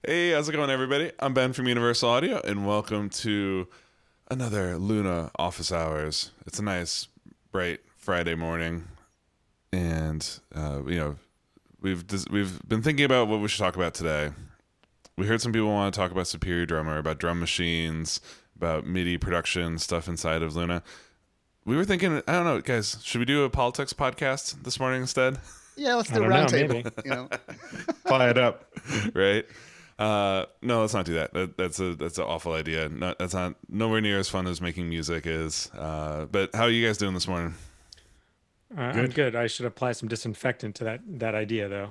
Hey, how's it going, everybody? I'm Ben from Universal Audio, and welcome to another Luna Office Hours. It's a nice, bright Friday morning, and we've been thinking about what we should talk about today. We heard some people want to talk about Superior Drummer, about drum machines, about MIDI production stuff inside of Luna. We were thinking, I don't know, guys, should we do a politics podcast this morning instead? Yeah, let's I do a don't know, round table. maybe. Fire it up. Right? No, let's not do that. That's an awful idea. That's not nowhere near as fun as making music is. But how are you guys doing this morning? I'm good. I should apply some disinfectant to that idea, though.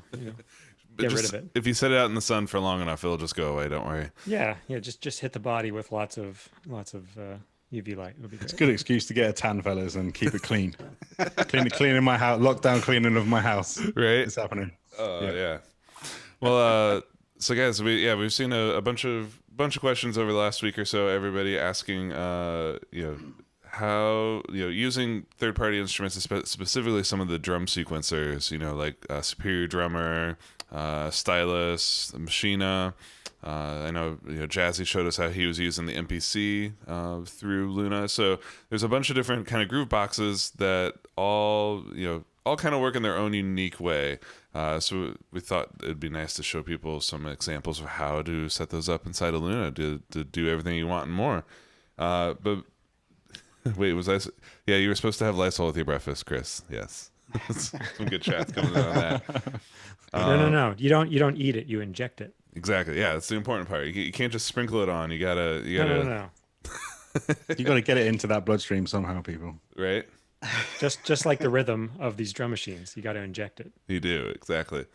Get rid of it. If you set it out in the sun for long enough, it'll just go away. Don't worry. Yeah. Just hit the body with lots of UV light. It'll be great. It's a good excuse to get a tan, fellas, and keep it clean. cleaning my house. Lockdown cleaning of my house. Right? It's happening. Yeah. Well, so guys, we've seen a bunch of questions over the last week or so. Everybody asking, how using third-party instruments, specifically some of the drum sequencers, like Superior Drummer, Stylus, Maschine. I know Jazzy showed us how he was using the MPC through Luna. So there's a bunch of different kind of groove boxes that all kind of work in their own unique way. So we thought it'd be nice to show people some examples of how to set those up inside of Luna to do everything you want and more. But wait, was I? Yeah, you were supposed to have Lysol with your breakfast, Chris. Yes, some good chats coming in on that. No. You don't eat it. You inject it. Exactly. Yeah, that's the important part. You can't just sprinkle it on. You gotta. No. You got to get it into that bloodstream somehow, people. Right. Just like the rhythm of these drum machines, you got to inject it. You do, exactly.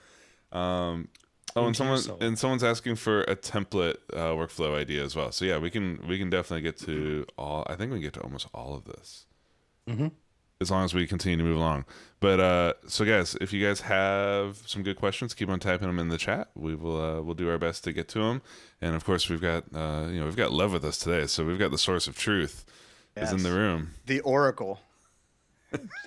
And someone's asking for a template workflow idea as well. So yeah, we can definitely get to all. I think we can get to almost all of this. Mm-hmm. As long as we continue to move along. But so guys, if you guys have some good questions, keep on typing them in the chat. We'll do our best to get to them. And of course, we've got Lev with us today, so we've got the source of truth is in the room. The Oracle.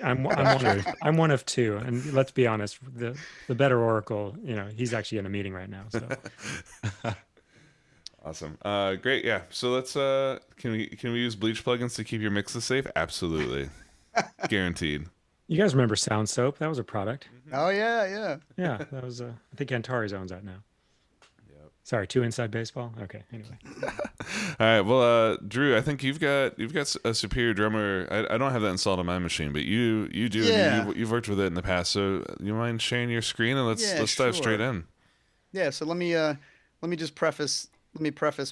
I'm one of two, and let's be honest, the better Oracle, he's actually in a meeting right now. So Awesome. Great. Yeah. So let's can we use Bleach plugins to keep your mixes safe? Absolutely. Guaranteed. you guys remember Sound Soap? That was a product. Oh yeah. Yeah, that was. I think Antares owns that now. Yep. Sorry, two inside baseball. Okay. Anyway. All right. Well, Drew, I think you've got a Superior Drummer. I don't have that installed on my machine, but you do. Yeah. And you've worked with it in the past. So you mind sharing your screen and let's dive straight in. Yeah. So let me just preface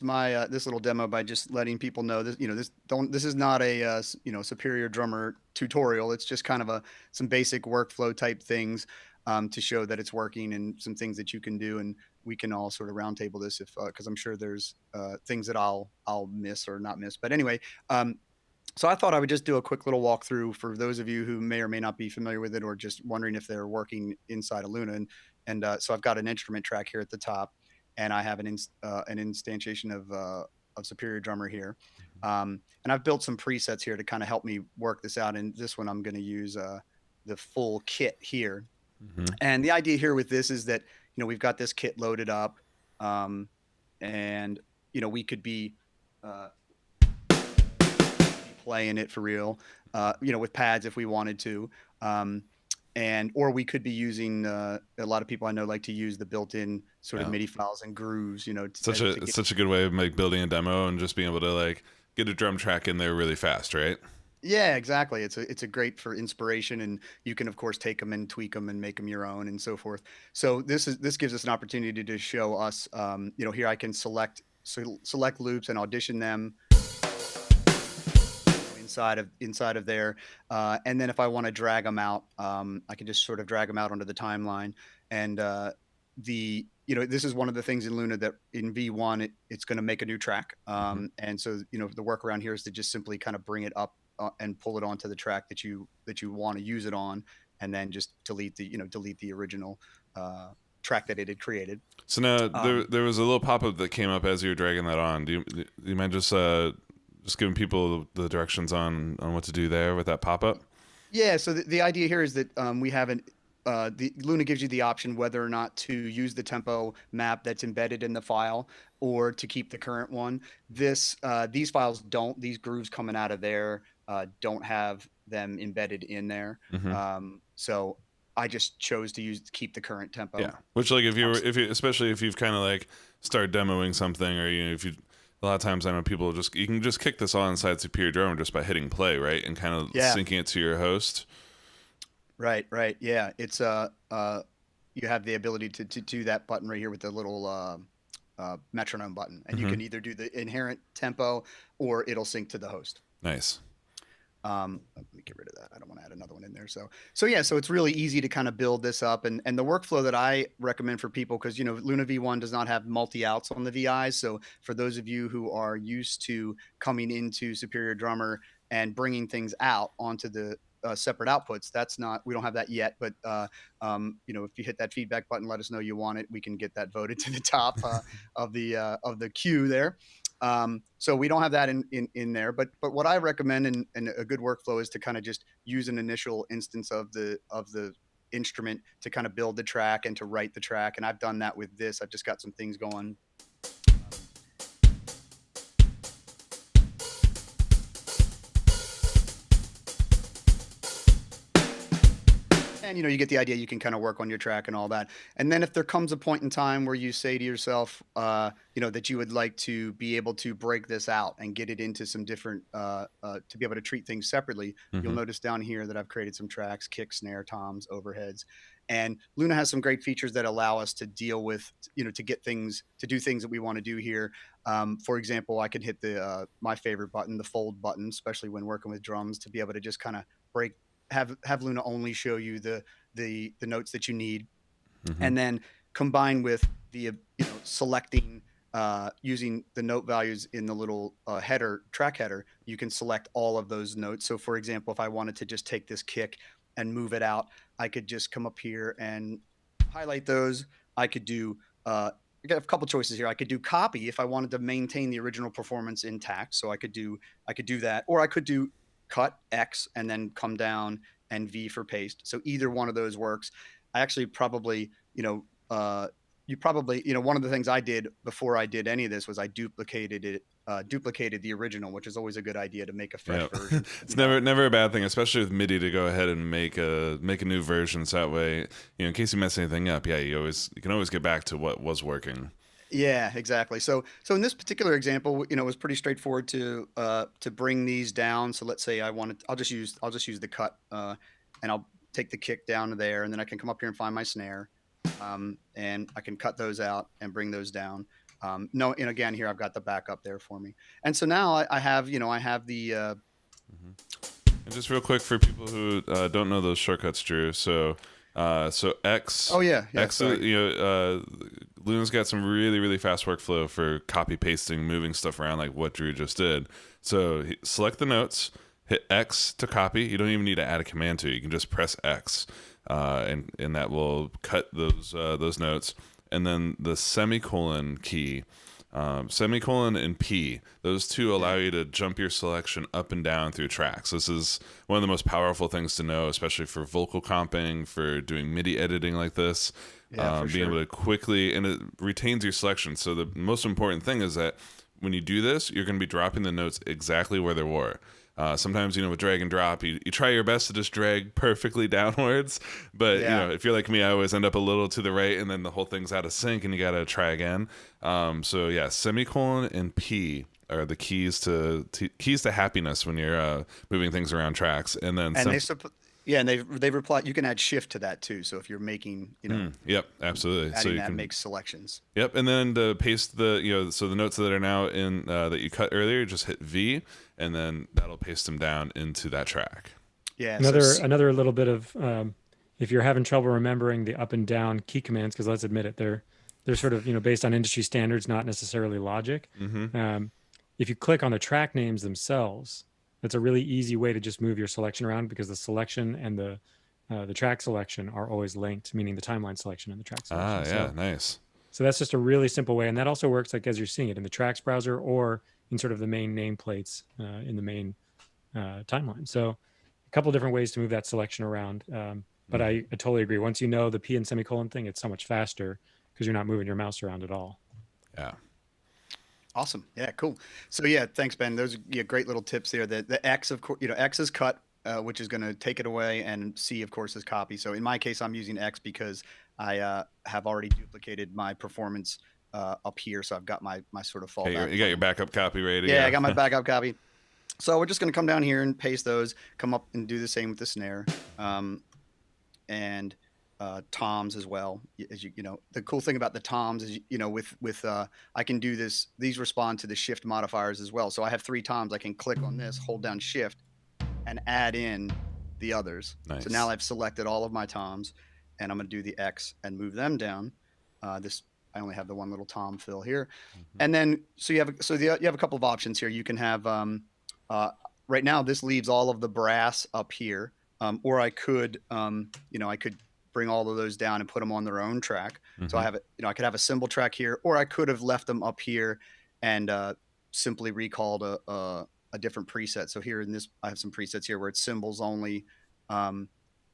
my this little demo by just letting people know this. This is not a Superior Drummer tutorial. It's just kind of some basic workflow type things to show that it's working and some things that you can do, and we can all sort of roundtable this because I'm sure there's things that I'll miss or not miss. But anyway, so I thought I would just do a quick little walkthrough for those of you who may or may not be familiar with it or just wondering if they're working inside of Luna. And so I've got an instrument track here at the top, and I have an instantiation of Superior Drummer here. And I've built some presets here to kind of help me work this out. And this one I'm going to use the full kit here. Mm-hmm. And the idea here with this is that we've got this kit loaded up, and we could be playing it for real, with pads if we wanted to, or we could be using a lot of people I know like to use the built-in sort of MIDI files and grooves. Such a good way of building a demo and just being able to get a drum track in there really fast, right? Yeah, exactly. It's a great for inspiration, and you can of course take them and tweak them and make them your own and so forth. So this gives us an opportunity to show us, here I can select loops and audition them inside of there, and then if I want to drag them out, I can just sort of drag them out onto the timeline. And this is one of the things in Luna that in V1 it's going to make a new track, and so the workaround here is to just simply kind of bring it up and pull it onto the track that you want to use it on, and then just delete the original track that it had created. So now there was a little pop-up that came up as you were dragging that on. Do you mind just giving people the directions on what to do there with that pop-up? Yeah. So the idea here is that we have the Luna gives you the option whether or not to use the tempo map that's embedded in the file or to keep the current one. These files don't, these grooves coming out of there don't have them embedded in there. So I just chose to keep the current tempo. Yeah, which like if you especially if you've kind of like started demoing something, or if you, a lot of times I know people you can just kick this on inside Superior Drummer just by hitting play, right, and kind of syncing it to your host. Right. Yeah, it's you have the ability to do that button right here with the little metronome button, and you can either do the inherent tempo or it'll sync to the host. Nice. Let me get rid of that. I don't want to add another one in there. So yeah, so it's really easy to kind of build this up, and the workflow that I recommend for people, because Luna V1 does not have multi outs on the VIs. So for those of you who are used to coming into Superior Drummer and bringing things out onto the separate outputs, we don't have that yet, but if you hit that feedback button, let us know you want it, we can get that voted to the top of the queue there. So we don't have that in there, but what I recommend and a good workflow is to kind of just use an initial instance of the instrument to kind of build the track and to write the track. And I've done that with this. I've just got some things going. And you get the idea. You can kind of work on your track and all that. And then if there comes a point in time where you say to yourself, that you would like to be able to break this out and get it into some different, to be able to treat things separately, you'll notice down here that I've created some tracks: kick, snare, toms, overheads. And Luna has some great features that allow us to deal with, to do things that we want to do here. For example, I could hit my favorite button, the fold button, especially when working with drums, to be able to just kind of have Luna only show you the notes that you need, and then combine with the selecting using the note values in the little track header, you can select all of those notes. So for example, if I wanted to just take this kick and move it out, I could just come up here and highlight those. I could do I got a couple choices here. I could do copy if I wanted to maintain the original performance intact, so I could do that, or I could do cut X and then come down and V for paste. So either one of those works. I actually probably, one of the things I did before I did any of this was I duplicated the original, which is always a good idea to make a fresh version. It's never a bad thing, especially with MIDI, to go ahead and make a new version. So that way, in case you mess anything up, you can always get back to what was working. Yeah, exactly. So in this particular example, it was pretty straightforward to bring these down. So let's say I'll just use the cut, and I'll take the kick down to there, and then I can come up here and find my snare, and I can cut those out and bring those down. And again, here I've got the backup there for me. And so now I have the. And just real quick for people who don't know those shortcuts, Drew. So X. Oh yeah. X. Luna's got some really, really fast workflow for copy pasting, moving stuff around like what Drew just did. So select the notes, hit X to copy. You don't even need to add a command to it. You can just press X, and that will cut those notes. And then the semicolon key, semicolon and P, those two allow you to jump your selection up and down through tracks. This is one of the most powerful things to know, especially for vocal comping, for doing MIDI editing like this. Being able to quickly, and it retains your selection. So the most important thing is that when you do this, you're going to be dropping the notes exactly where they were. Sometimes, with drag and drop, you try your best to just drag perfectly downwards. But, if you're like me, I always end up a little to the right, and then the whole thing's out of sync, and you got to try again. Semicolon and P are the keys to happiness when you're moving things around tracks. And then and they reply. You can add shift to that too. So if you're making, yep, absolutely. So you can make selections. Yep, and then to paste so the notes that are now in that you cut earlier, just hit V, and then that'll paste them down into that track. Yeah. Another little bit of if you're having trouble remembering the up and down key commands, because let's admit it, they're sort of based on industry standards, not necessarily logic. If you click on the track names themselves, that's a really easy way to just move your selection around, because the selection and the track selection are always linked, meaning the timeline selection and the track selection. Nice. So that's just a really simple way. And that also works like as you're seeing it in the tracks browser or in sort of the main nameplates in the main timeline. So a couple different ways to move that selection around. But I totally agree. Once you know the P and semicolon thing, it's so much faster because you're not moving your mouse around at all. Yeah. Awesome. Yeah, cool. So yeah, thanks, Ben. Those are great little tips there. The X, of course, X is cut, which is going to take it away, and C, of course, is copy. So in my case, I'm using X because I have already duplicated my performance up here. So I've got my sort of Okay, fallback. you got your backup copy ready. Yeah, I got my backup copy. So we're just going to come down here and paste those, come up and do the same with the snare. And toms as well. As you know, the cool thing about the toms is, with I can do this. These respond to the shift modifiers as well. So I have 3 toms. I can click on this, hold down shift, and add in the others. Nice. So now I've selected all of my toms, and I'm going to do the X and move them down. I only have the one little tom fill here, and then you have a couple of options here. You can have right now this leaves all of the brass up here, or I could I could bring all of those down and put them on their own track. So I have I could have a cymbal track here, or I could have left them up here and simply recalled a different preset. So here in this, I have some presets here where it's cymbals only,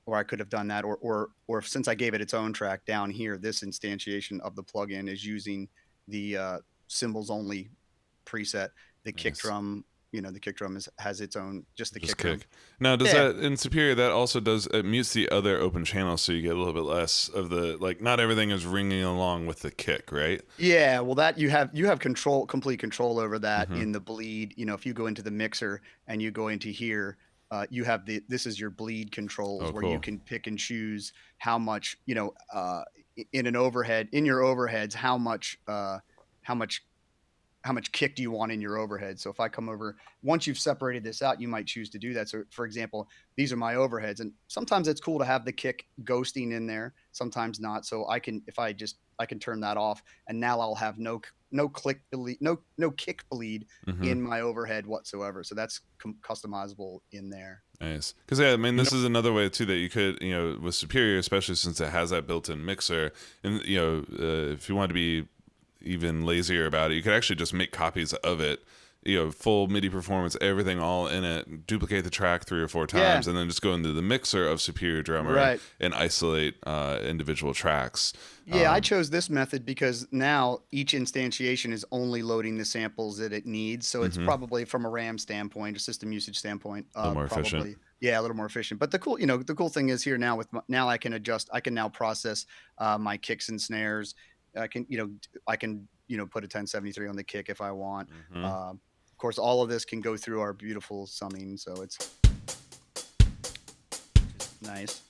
or I could have done that, or since I gave it its own track down here, this instantiation of the plugin is using the cymbals only preset. The kick drum, the kick drum has its own, just the kick drum. Now, does that in Superior, that also it mutes the other open channels, so you get a little bit less of the, like, not everything is ringing along with the kick, right? Yeah, well, that you have complete control over that in the bleed. If you go into the mixer and you go into here, you have this is your bleed controls where you can pick and choose how much, in your overheads, how much kick do you want in your overhead? So if I come over, once you've separated this out, you might choose to do that. So for example, these are my overheads, and sometimes it's cool to have the kick ghosting in there, sometimes not. So I can turn that off, and now I'll have no kick bleed in my overhead whatsoever. So that's customizable in there. Nice. Because this is another way too that you could, with Superior, especially since it has that built-in mixer, and if you want to be even lazier about it, you could actually just make copies of it, full MIDI performance, everything all in it, duplicate the track 3 or 4 times, and then just go into the mixer of Superior Drummer and isolate individual tracks. Yeah, I chose this method because now each instantiation is only loading the samples that it needs. So it's probably, from a RAM standpoint, a system usage standpoint, a little more efficient. Yeah, a little more efficient. But the cool thing is here now now I can adjust. I can now process my kicks and snares. I can put a 1073 on the kick if I want. Of course, all of this can go through our beautiful summing, so it's nice.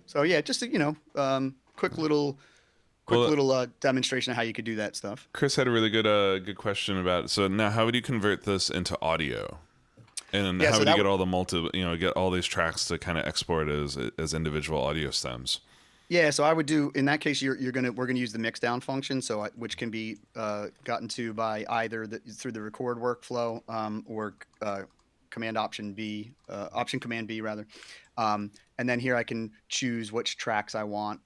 So yeah, just quick little demonstration of how you could do that stuff. Chris had a really good question about it. So now, how would you convert this into audio? And how would you get all the get all these tracks to kind of export as individual audio stems? Yeah, so I would do, in that case, we're gonna use the mix down function, which can be gotten to by either through the record workflow or Command B rather, and then here I can choose which tracks I want.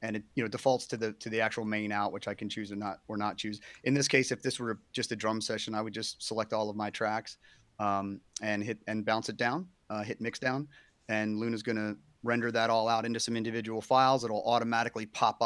And it defaults to the actual main out, which I can choose or not choose. In this case, if this were just a drum session, I would just select all of my tracks and bounce it down, hit mix down, and Luna's going to render that all out into some individual files. It'll automatically pop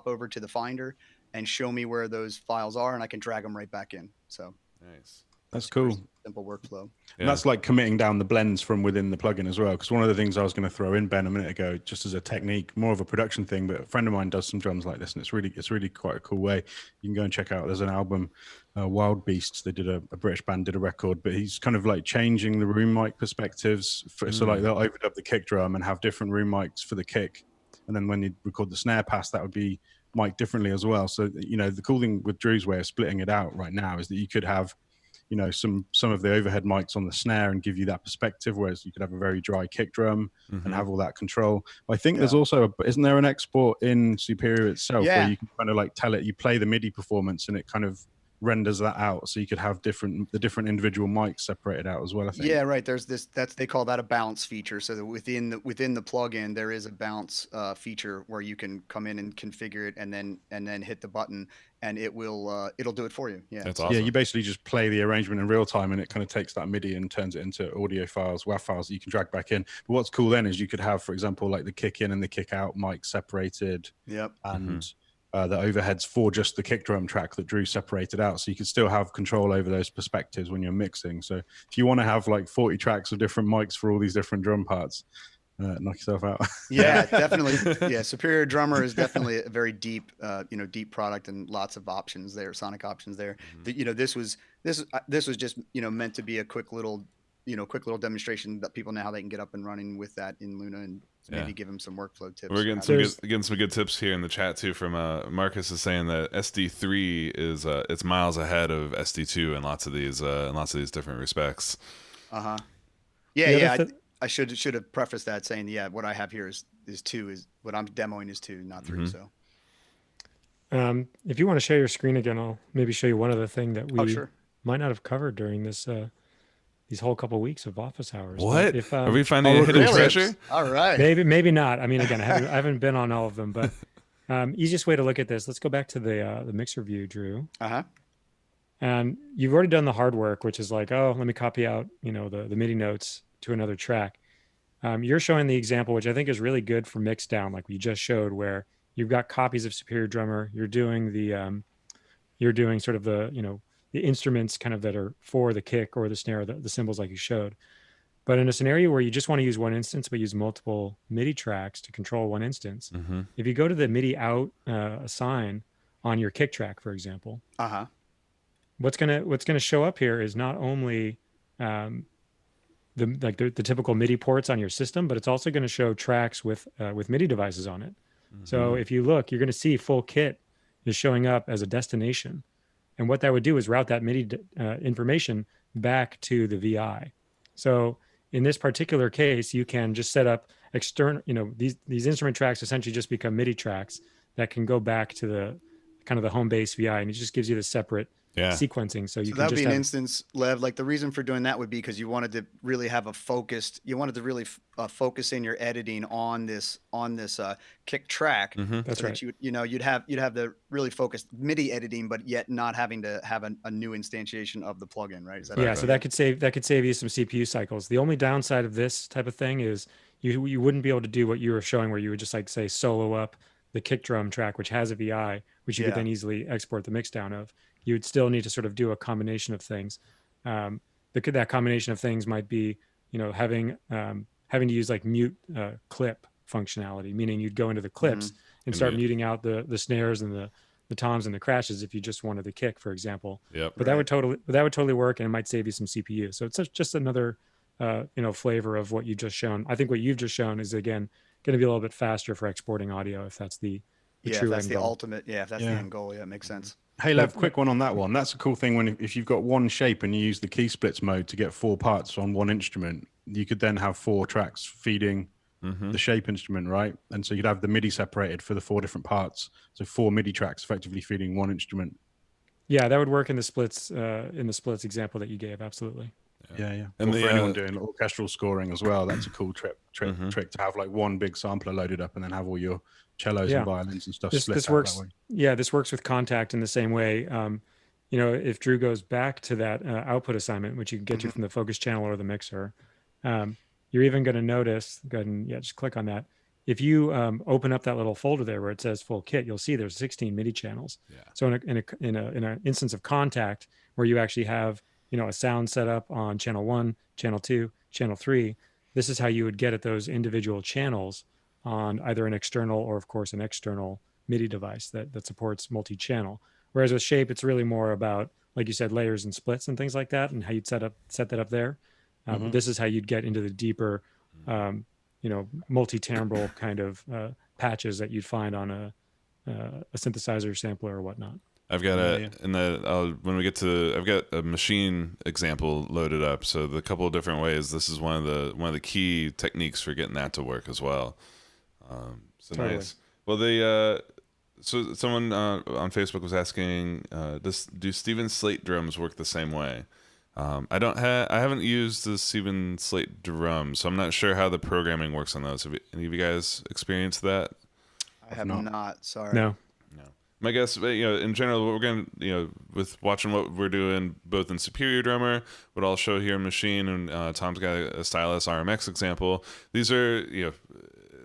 over to the Finder and show me where those files are, and I can drag them right back in. So nice. That's cool. Simple workflow. And that's like committing down the blends from within the plugin as well. Because one of the things I was going to throw in, Ben, a minute ago, just as a technique, more of a production thing, but a friend of mine does some drums like this, and it's really quite a cool way. You can go and check out. There's an album, Wild Beasts. They did a British band did a record, but he's kind of like changing the room mic perspectives. So like they'll overdub the kick drum and have different room mics for the kick, and then when you record the snare pass, that would be mic'd differently as well. So the cool thing with Drew's way of splitting it out right now is that you could have some of the overhead mics on the snare and give you that perspective, whereas you could have a very dry kick drum and have all that control. But I think there's also isn't there an export in Superior itself where you can kind of like tell it, you play the MIDI performance and it kind of renders that out, so you could have the different individual mics separated out as well, I think. Yeah, right. There's this, they call that a bounce feature. So that within the plugin, there is a bounce feature where you can come in and configure it, and then hit the button, and it'll do it for you. Yeah, That's so, awesome. Yeah, you basically just play the arrangement in real time, and it kind of takes that MIDI and turns it into audio files, WAV files that you can drag back in. But what's cool then is you could have, for example, like the kick in and the kick out mic separated, Yep. and the overheads for just the kick drum track that Drew separated out, so you can still have control over those perspectives when you're mixing. So if you want to have like 40 tracks of different mics for all these different drum parts, knock yourself out. Yeah, definitely. Yeah, Superior Drummer is definitely a very deep, deep product, and lots of options there, sonic options there. This was just meant to be a quick little demonstration that people know how they can get up and running with that in Luna, and maybe give them some workflow tips. We're getting some good tips here in the chat too. From Marcus is saying that SD3 is it's miles ahead of SD2 in lots of these different respects. Yeah. I should have prefaced that saying, what I have here is 2, is what I'm demoing is 2, not 3. So if you want to share your screen again, I'll maybe show you one other thing that we sure. might not have covered during this these whole couple of weeks of office hours. What? If, are we finding a hidden treasure? All right. Maybe not. I mean, again, I haven't been on all of them, but easiest way to look at this. Let's go back to the mixer view, Drew. And you've already done the hard work, which is like, let me copy out the MIDI notes to another track. You're showing the example, which I think is really good for mix down, like we just showed, where you've got copies of Superior Drummer. You're doing sort of the instruments kind of that are for the kick or the snare, the cymbals like you showed. But in a scenario where you just want to use one instance, but use multiple MIDI tracks to control one instance, if you go to the MIDI out assign on your kick track, for example, what's gonna show up here is not only the typical MIDI ports on your system, but it's also going to show tracks with MIDI devices on it. So if you look, you're going to see full kit is showing up as a destination. And what that would do is route that MIDI information back to the VI. So in this particular case, you can just set up external, these instrument tracks essentially just become MIDI tracks that can go back to the kind of the home base VI, and it just gives you the separate sequencing. So you can that would just be an instance, Lev. Like the reason for doing that would be because you wanted to really have focus in your editing on this kick track. That's right. That you'd have the really focused MIDI editing, but yet not having to have a new instantiation of the plugin, right? So that could save you some CPU cycles. The only downside of this type of thing is you wouldn't be able to do what you were showing, where you would just like say solo up the kick drum track, which has a VI, which you could then easily export the mix down of. You would still need to sort of do a combination of things. That combination of things might be, having to use like mute clip functionality, meaning you'd go into the clips and start muting out the snares and the toms and the crashes if you just wanted the kick, for example. But that would totally work, and it might save you some CPU. So it's just another flavor of what you just shown. I think what you've just shown is, again, going to be a little bit faster for exporting audio, if that's the true if that's end the goal. ultimate, if that's the end goal, it makes sense. Hey, Lev, quick one on that one. That's a cool thing if you've got one shape and you use the key splits mode to get 4 parts on one instrument, you could then have 4 tracks feeding the shape instrument, right? And so you'd have the MIDI separated for the 4 different parts. So 4 MIDI tracks effectively feeding one instrument. Yeah, that would work in the splits example that you gave. Absolutely. Yeah. And for anyone doing orchestral scoring as well, that's a cool trick to have like one big sampler loaded up and then have all your cellos and violins and stuff split out works that way. Yeah, this works with Contact in the same way. If Drew goes back to that output assignment, which you can get to from the focus channel or the mixer, you're even going to notice, go ahead and just click on that. If you open up that little folder there where it says full kit, you'll see there's 16 MIDI channels. So in an instance of Contact where you actually have a sound set up on channel 1, channel 2, channel 3, this is how you would get at those individual channels on either an external or, of course, an external MIDI device that supports multi-channel. Whereas with Shape, it's really more about, like you said, layers and splits and things like that, and how you'd set that up there. But this is how you'd get into the deeper, multi-timbral kind of patches that you'd find on a synthesizer sampler or whatnot. I've got I've got a Maschine example loaded up. So the couple of different ways. This is one of the key techniques for getting that to work as well. Nice. Well, So someone on Facebook was asking, do Steven Slate drums work the same way? I haven't used the Steven Slate drum, so I'm not sure how the programming works on those. Have any of you guys experienced that? I have not. not. Sorry. No. No. My guess, in general, what we're going to, with watching what we're doing both in Superior Drummer, what I'll show here in Machine, and Tom's got a Stylus RMX example. These are,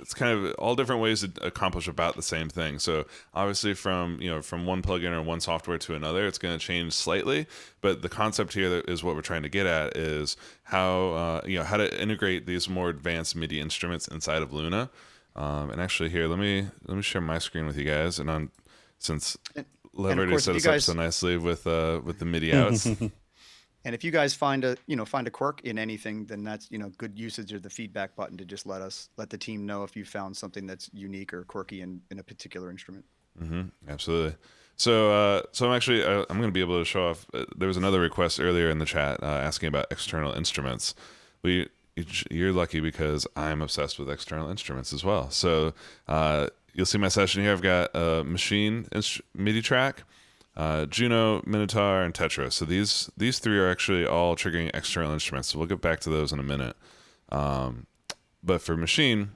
it's kind of all different ways to accomplish about the same thing. So obviously from one plugin or one software to another, it's going to change slightly. But the concept here is what we're trying to get at is how how to integrate these more advanced MIDI instruments inside of Luna. And actually here, let me share my screen with you guys. And since Lev already set us up so nicely with the MIDI outs. And if you guys find a quirk in anything, then that's good usage of the feedback button to just let the team know if you found something that's unique or quirky in a particular instrument. Absolutely. So I'm going to be able to show off. There was another request earlier in the chat asking about external instruments. You're lucky because I'm obsessed with external instruments as well. So you'll see my session here. I've got a Maschine MIDI track, Juno, Minotaur, and Tetra. So these three are actually all triggering external instruments. So we'll get back to those in a minute. But for Maschine,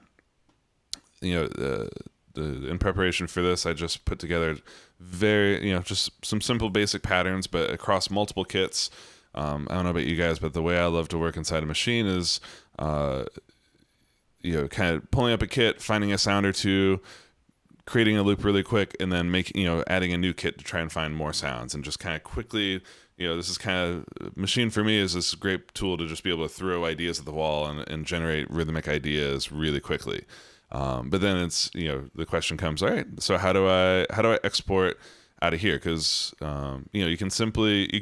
in preparation for this, I just put together just some simple basic patterns, but across multiple kits. I don't know about you guys, but the way I love to work inside a Maschine is, kind of pulling up a kit, finding a sound or two, creating a loop really quick, and then adding a new kit to try and find more sounds, and just kind of quickly, this is kind of Maschine for me is this great tool to just be able to throw ideas at the wall and generate rhythmic ideas really quickly. But then it's, the question comes, all right, so how do I export out of here? Because, you can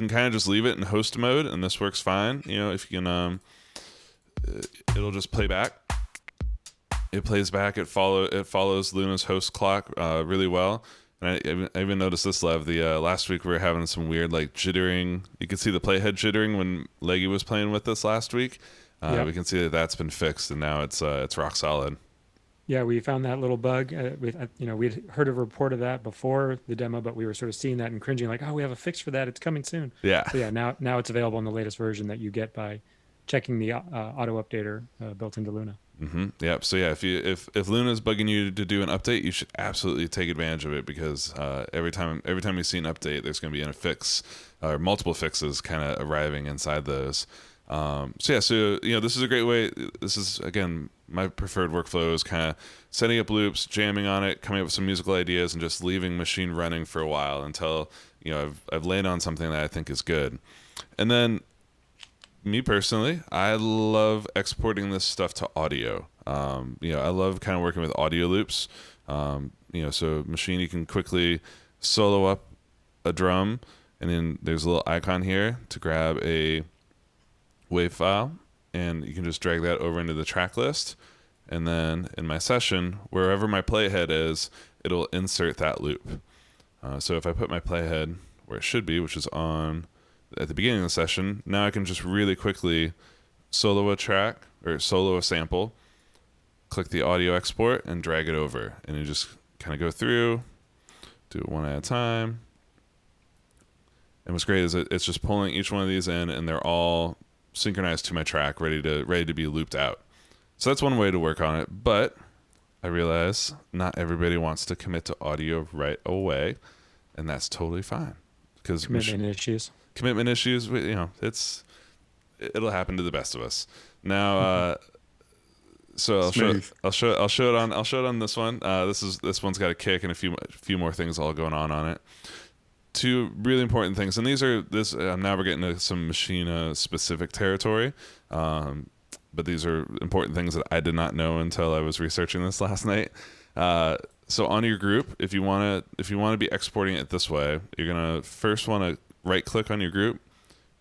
kind of just leave it in host mode, and this works fine. If you can, it'll just play back. It plays back. It follows Luna's host clock really well. And I even noticed this, Lev. The last week we were having some weird jittering. You could see the playhead jittering when Leggy was playing with us last week. Yep. We can see that that's been fixed, and now it's rock solid. Yeah, we found that little bug. We'd heard a report of that before the demo, but we were sort of seeing that and cringing, like, "Oh, we have a fix for that. It's coming soon." Yeah. So yeah, now it's available in the latest version that you get by checking the auto updater built into Luna. Yep. So yeah, if Luna's bugging you to do an update, you should absolutely take advantage of it, because every time we see an update, there's going to be a fix or multiple fixes kind of arriving inside those. So this is a great way. This is, again, my preferred workflow is kind of setting up loops, jamming on it, coming up with some musical ideas, and just leaving Maschine running for a while until I've laid on something that I think is good. And then, me personally, I love exporting this stuff to audio. I love kind of working with audio loops. So Maschine, you can quickly solo up a drum, and then there's a little icon here to grab a wave file, and you can just drag that over into the track list. And then in my session, wherever my playhead is, it'll insert that loop. So if I put my playhead where it should be, which is on at the beginning of the session, now I can just really quickly solo a track or solo a sample, click the audio export, and drag it over. And you just kind of go through, do it one at a time. And what's great is it's just pulling each one of these in, and they're all synchronized to my track, ready to be looped out. So that's one way to work on it, but I realize not everybody wants to commit to audio right away, and that's totally fine. Because commitment issues, it'll happen to the best of us. Now, so I'll show it on this one. This one's got a kick and a few more things all going on it. Two really important things, and now we're getting into some Maschine specific territory, but these are important things that I did not know until I was researching this last night. So on your group, if you want to be exporting it this way, you're gonna first want to right click on your group,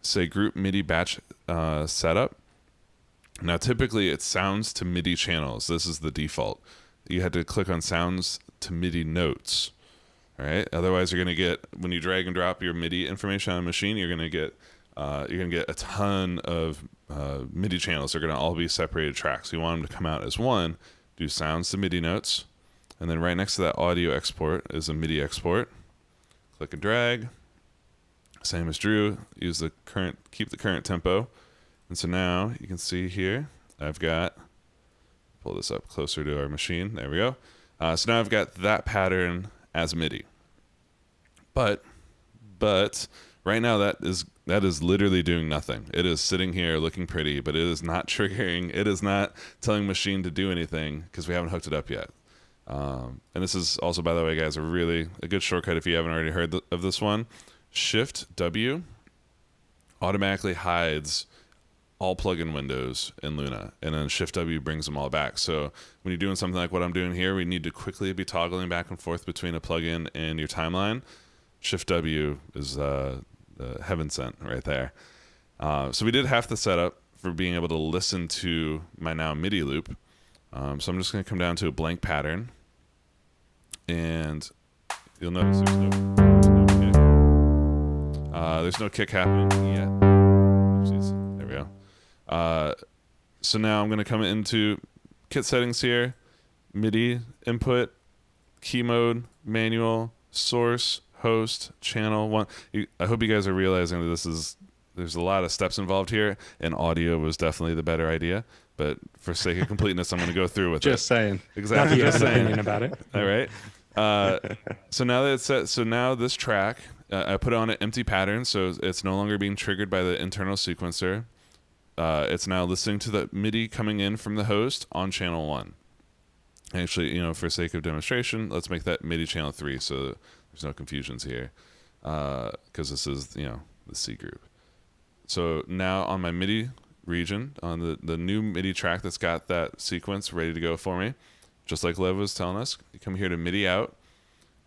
say Group MIDI Batch Setup. Now typically it's sounds to MIDI channels. This is the default. You had to click on sounds to MIDI notes. All right. Otherwise, you're going to get, when you drag and drop your MIDI information on a Maschine, you're going to get a ton of MIDI channels. They're going to all be separated tracks. You want them to come out as one. Do sounds to MIDI notes, And then right next to that audio export is a MIDI export. Click and drag. Same as Drew. Use the current, keep the current tempo. And so now you can see here, I've got, pull this up closer to our machine. There we go. So now I've got that pattern as MIDI. But right now that is literally doing nothing. It is sitting here looking pretty, but it is not triggering. It is not telling Maschine to do anything because we haven't hooked it up yet. And this is also, by the way, guys, a good shortcut if you haven't already heard of this one. Shift W automatically hides all plugin windows in Luna, and then Shift W brings them all back. So when you're doing something like what I'm doing here, we need to quickly be toggling back and forth between a plugin and your timeline. Shift W is heaven sent right there. So we did half the setup for being able to listen to my now MIDI loop. So I'm just going to come down to a blank pattern, and you'll notice there's no kick happening yet. Oopsies. There we go. So now I'm going to come into kit settings here, MIDI input, key mode, manual, source, host, channel one. I hope you guys are realizing that there's a lot of steps involved here, and audio was definitely the better idea. But for sake of completeness, I'm going to go through with Just saying. Exactly. Just saying. Opinion about it. All right. So now that it's set, so now this track, I put it on an empty pattern, so it's no longer being triggered by the internal sequencer. It's now listening to the MIDI coming in from the host on channel 1. Actually, for sake of demonstration, let's make that MIDI channel 3, so there's no confusions here, because this is the C group. So now on my MIDI region, on the new MIDI track that's got that sequence ready to go for me, just like Lev was telling us, you come here to MIDI out.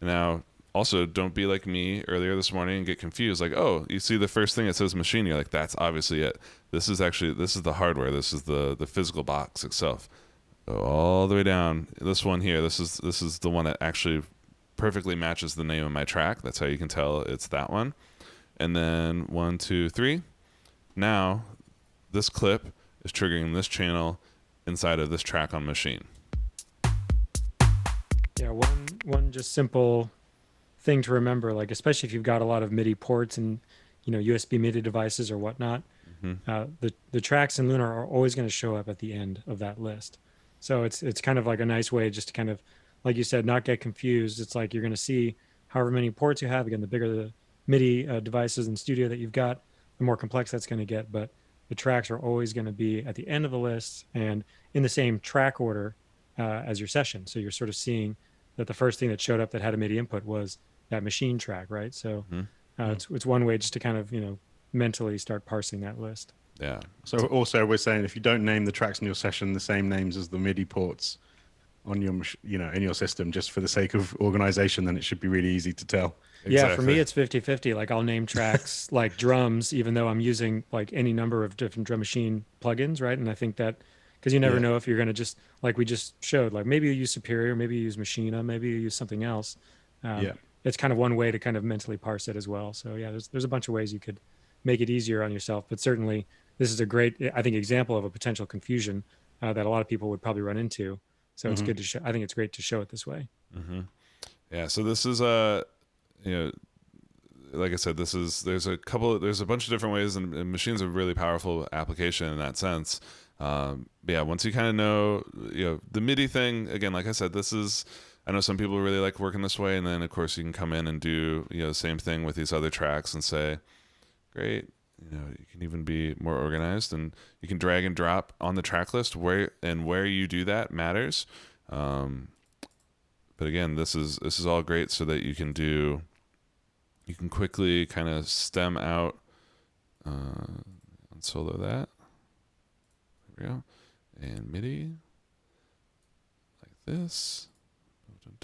Now, also, don't be like me earlier this morning and get confused. Like, oh, you see the first thing that says Maschine, you're like, that's obviously it. This is the hardware. This is the physical box itself. Go all the way down. This one here, this is the one that actually perfectly matches the name of my track. That's how you can tell it's that one. And then 1, 2, 3. Now, this clip is triggering this channel inside of this track on Maschine. Yeah, one just simple thing to remember, like especially if you've got a lot of MIDI ports and USB MIDI devices or whatnot, the tracks in Luna are always going to show up at the end of that list. So it's kind of like a nice way just to kind of, like you said, not get confused. It's like you're going to see however many ports you have. Again, the bigger the MIDI devices in studio that you've got, the more complex that's going to get. But the tracks are always going to be at the end of the list and in the same track order as your session. So you're sort of seeing that the first thing that showed up that had a MIDI input was that Maschine track, right? So it's one way just to kind of mentally start parsing that list. Yeah. So also we're saying if you don't name the tracks in your session the same names as the MIDI ports on your in your system, just for the sake of organization, then it should be really easy to tell. Exactly. Yeah, for me it's 50-50. Like I'll name tracks like drums, even though I'm using like any number of different drum machine plugins, right? And I think that because you never know if you're going to just, like we just showed, like maybe you use Superior, maybe you use Maschine, maybe you use something else. It's kind of one way to kind of mentally parse it as well. So yeah, there's a bunch of ways you could make it easier on yourself, but certainly this is a great, I think, example of a potential confusion that a lot of people would probably run into. So it's good to show. I think it's great to show it this way. Yeah. So this is like I said, there's a bunch of different ways, and Maschine's a really powerful application in that sense. But yeah, once you kind of know, the MIDI thing, again, like I said, I know some people really like working this way, and then of course you can come in and do the same thing with these other tracks and say, great, you can even be more organized, and you can drag and drop on the track list where you do that matters. But again, this is all great so that you can quickly kind of stem out and solo that. There we go. And MIDI like this.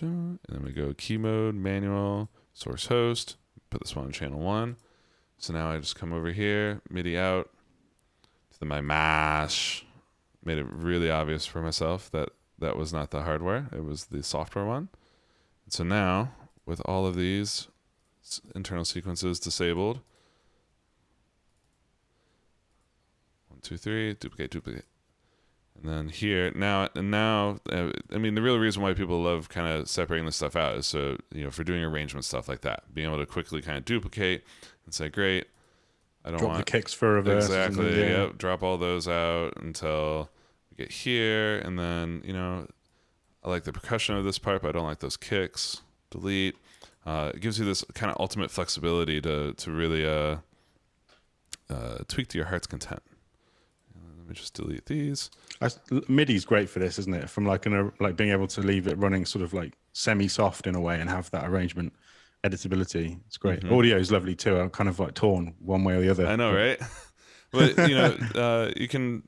And then we go key mode, manual, source host, put this one on channel 1. So now I just come over here, MIDI out to my mash. Made it really obvious for myself that was not the hardware, it was the software one. And so now, with all of these internal sequences disabled, 1, 2, 3, duplicate. And then here now, I mean, the real reason why people love kind of separating this stuff out is so, for doing arrangement stuff like that, being able to quickly kind of duplicate and say, great, I don't Drop want the kicks for reverse. exactly. Yep, drop all those out until we get here, and then I like the percussion of this part, but I don't like those kicks. Delete. It gives you this kind of ultimate flexibility to really tweak to your heart's content. Let me just delete these. MIDI's great for this, isn't it? From like being able to leave it running sort of like semi-soft in a way and have that arrangement editability. It's great. Audio is lovely too. I'm kind of like torn one way or the other. I know, right? But you can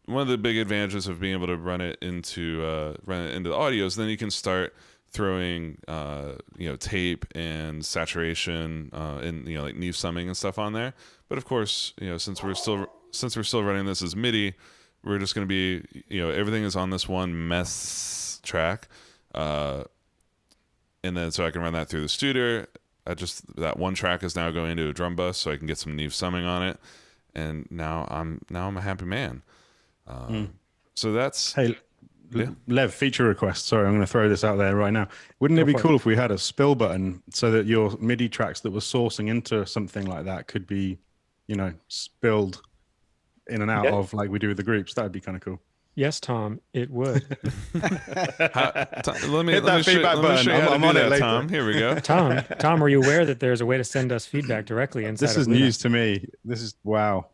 one of the big advantages of being able to run it into the audio is then you can start throwing tape and saturation and like Neve summing and stuff on there. But of course, since we're still running this as MIDI, we're just going to be everything is on this one mess track, and then so I can run that through the studio. That one track is now going into a drum bus, so I can get some Neve summing on it, and now I'm a happy man. So that's hey. Yeah. Lev, feature request. Sorry, I'm going to throw this out there right now. Wouldn't it be cool if we had a spill button so that your MIDI tracks that were sourcing into something like that could be, spilled in and out of like we do with the groups? That'd be kind of cool. Yes, Tom, it would. Let me show you how to do that, Tom. Here we go. Tom, were you aware that there's a way to send us feedback directly inside? This is news to me. This is wow.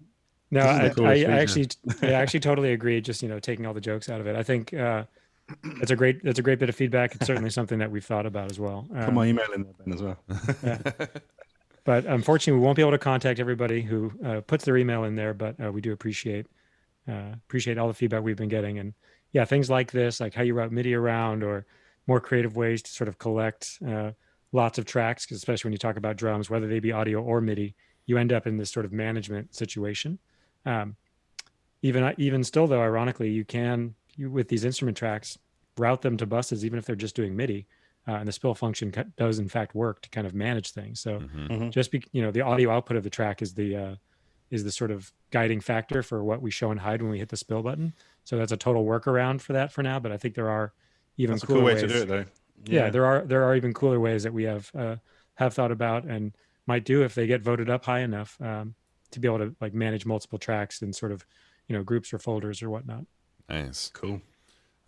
No, I actually totally agree. Just taking all the jokes out of it. I think that's a great bit of feedback. It's certainly something that we've thought about as well. Put my email in there, Ben, as well. Yeah. But unfortunately, we won't be able to contact everybody who puts their email in there. But we do appreciate all the feedback we've been getting. And yeah, things like this, like how you route MIDI around, or more creative ways to sort of collect lots of tracks, 'cause especially when you talk about drums, whether they be audio or MIDI, you end up in this sort of management situation. Even still, though, ironically, you with these instrument tracks route them to buses, even if they're just doing MIDI, and the spill function does in fact work to kind of manage things. So the audio output of the track is the sort of guiding factor for what we show and hide when we hit the spill button. So that's a total workaround for that for now. But I think there are even that's cooler a cool way ways to do it, though. Yeah, there are even cooler ways that we have thought about and might do if they get voted up high enough. To be able to like manage multiple tracks in sort of groups or folders or whatnot. Nice, cool.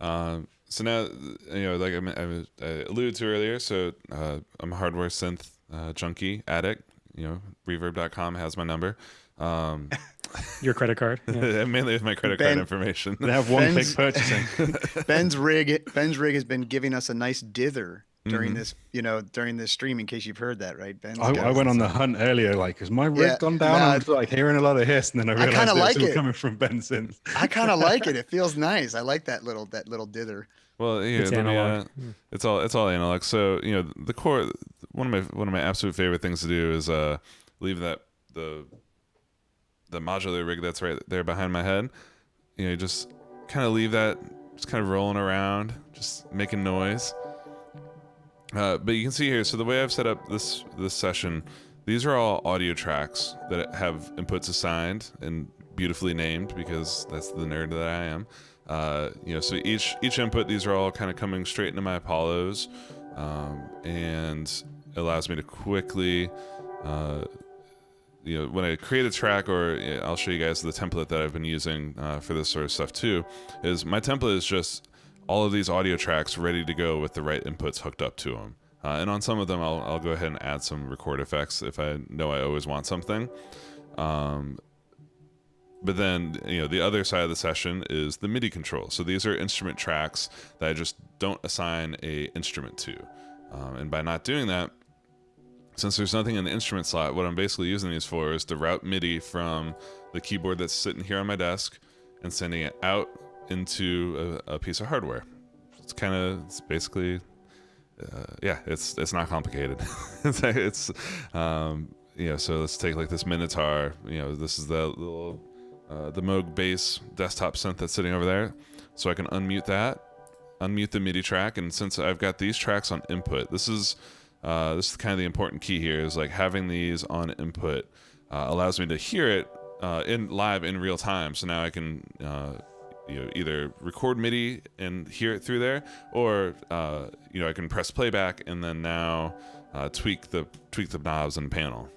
So now like I alluded to earlier. So I'm a hardware synth junkie addict. Reverb.com has my number. Your credit card. Yeah. Mainly with my credit card information. They have one click purchasing. Ben's rig has been giving us a nice dither during this, during this stream, in case you've heard that, right, Ben? I went on the hunt earlier, like, has my rig gone down? I was like hearing a lot of hiss, and then I realized it was coming from Ben synth. I kind of like it. It feels nice. I like that little dither. Well, it's analog. It's all analog. So the core. One of my absolute favorite things to do is leave the modular rig that's right there behind my head. Just kind of leave that, just kind of rolling around, just making noise. But you can see here, so the way I've set up this session, these are all audio tracks that have inputs assigned and beautifully named, because that's the nerd that I am. So each input, these are all kind of coming straight into my Apollos, and allows me to quickly, when I create a track, or I'll show you guys the template that I've been using for this sort of stuff too, is my template is just all of these audio tracks ready to go with the right inputs hooked up to them. And on some of them, I'll go ahead and add some record effects if I know I always want something. But then, the other side of the session is the MIDI control. So these are instrument tracks that I just don't assign a instrument to. And by not doing that, since there's nothing in the instrument slot, what I'm basically using these for is to route MIDI from the keyboard that's sitting here on my desk and sending it out into a piece of hardware. It's basically, it's not complicated. So let's take like this Minotaur. This is the little the Moog bass desktop synth that's sitting over there. So I can unmute the MIDI track, and since I've got these tracks on input, this is kind of the important key here, is like having these on input allows me to hear it in live in real time. So now I can either record MIDI and hear it through there, or I can press playback and then now tweak the knobs and panel.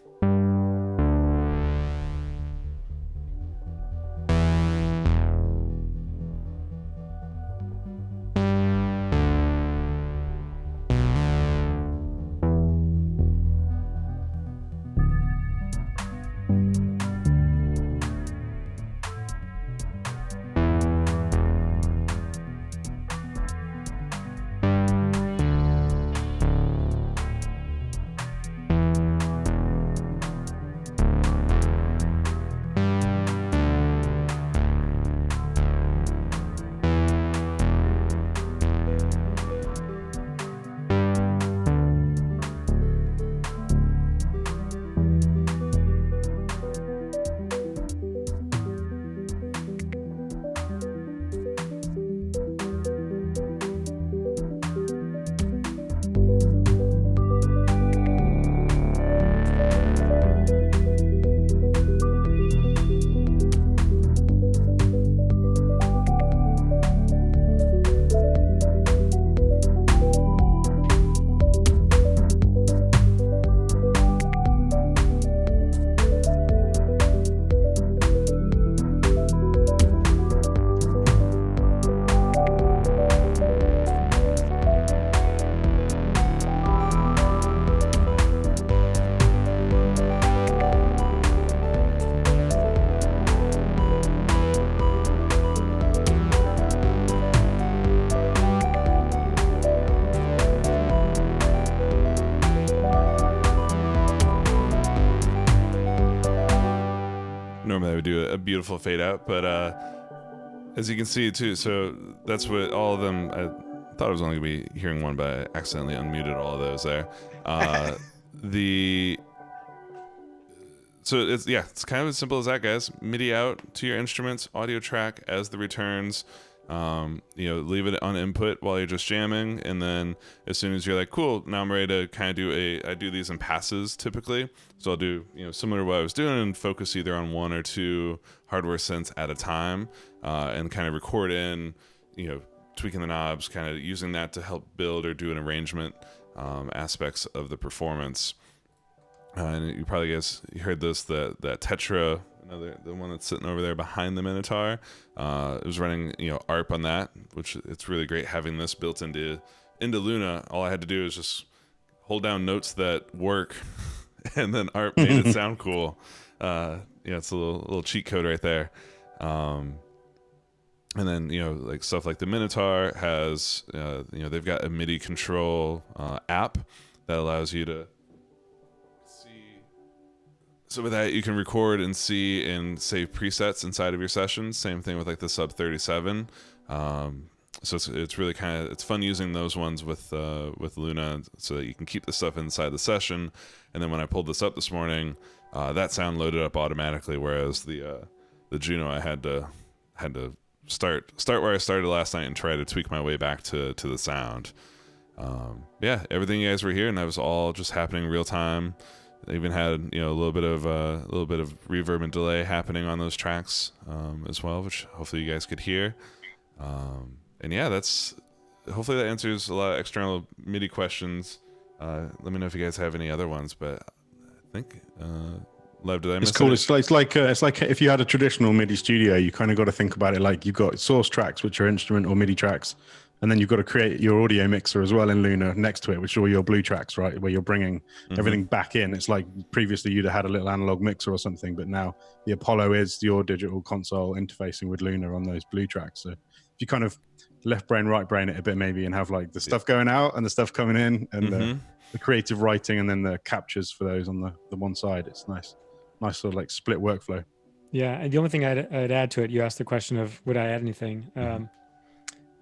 Normally I would do a beautiful fade out, but as you can see too, so that's what all of them, I thought I was only going to be hearing one, but I accidentally unmuted all of those there. So it's kind of as simple as that, guys. MIDI out to your instruments, audio track as the returns. Leave it on input while you're just jamming, and then as soon as you're like, cool, now I'm ready to kind of I do these in passes typically. So I'll do, similar to what I was doing, and focus either on one or two hardware synths at a time, and kind of record in, tweaking the knobs, kind of using that to help build or do an arrangement aspects of the performance. And you probably guys heard this, that Tetra, the one that's sitting over there behind the Minotaur, it was running ARP on that, which it's really great having this built into Luna. All I had to do is just hold down notes that work, and then ARP made it sound cool. It's a little cheat code right there. And then like stuff like the Minotaur has they've got a MIDI control app that allows you to. So with that, you can record and see and save presets inside of your sessions. Same thing with like the Sub 37. So it's really it's fun using those ones with Luna, so that you can keep the stuff inside the session. And then when I pulled this up this morning, that sound loaded up automatically. Whereas the Juno, I had to start where I started last night and try to tweak my way back to the sound. Everything you guys were hearing, that was all just happening real time. They even had a little bit of reverb and delay happening on those tracks as well, which hopefully you guys could hear. That's hopefully that answers a lot of external MIDI questions. Let me know if you guys have any other ones, but I think Lev, did I miss It's cool. it? It's like if you had a traditional MIDI studio, you kind of got to think about it like you've got source tracks, which are instrument or MIDI tracks. And then you've got to create your audio mixer as well in Luna next to it, which are all your blue tracks, right? Where you're bringing everything back in. It's like previously you'd have had a little analog mixer or something, but now the Apollo is your digital console interfacing with Luna on those blue tracks. So if you kind of left brain, right brain it a bit maybe, and have like the stuff going out and the stuff coming in, and the creative writing, and then the captures for those on the one side. It's nice sort of like split workflow. Yeah, and the only thing I'd add to it, you asked the question of would I add anything.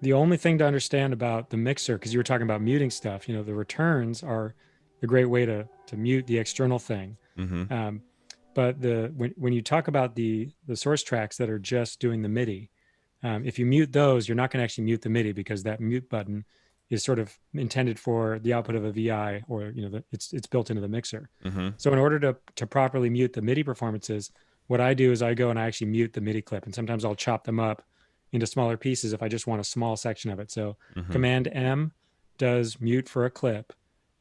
The only thing to understand about the mixer, because you were talking about muting stuff, the returns are a great way to mute the external thing. But when you talk about the source tracks that are just doing the MIDI, if you mute those, you're not going to actually mute the MIDI, because that mute button is sort of intended for the output of a VI, or it's built into the mixer. So in order to properly mute the MIDI performances, what I do is I go and I actually mute the MIDI clip, and sometimes I'll chop them up into smaller pieces if I just want a small section of it. So Command M does mute for a clip.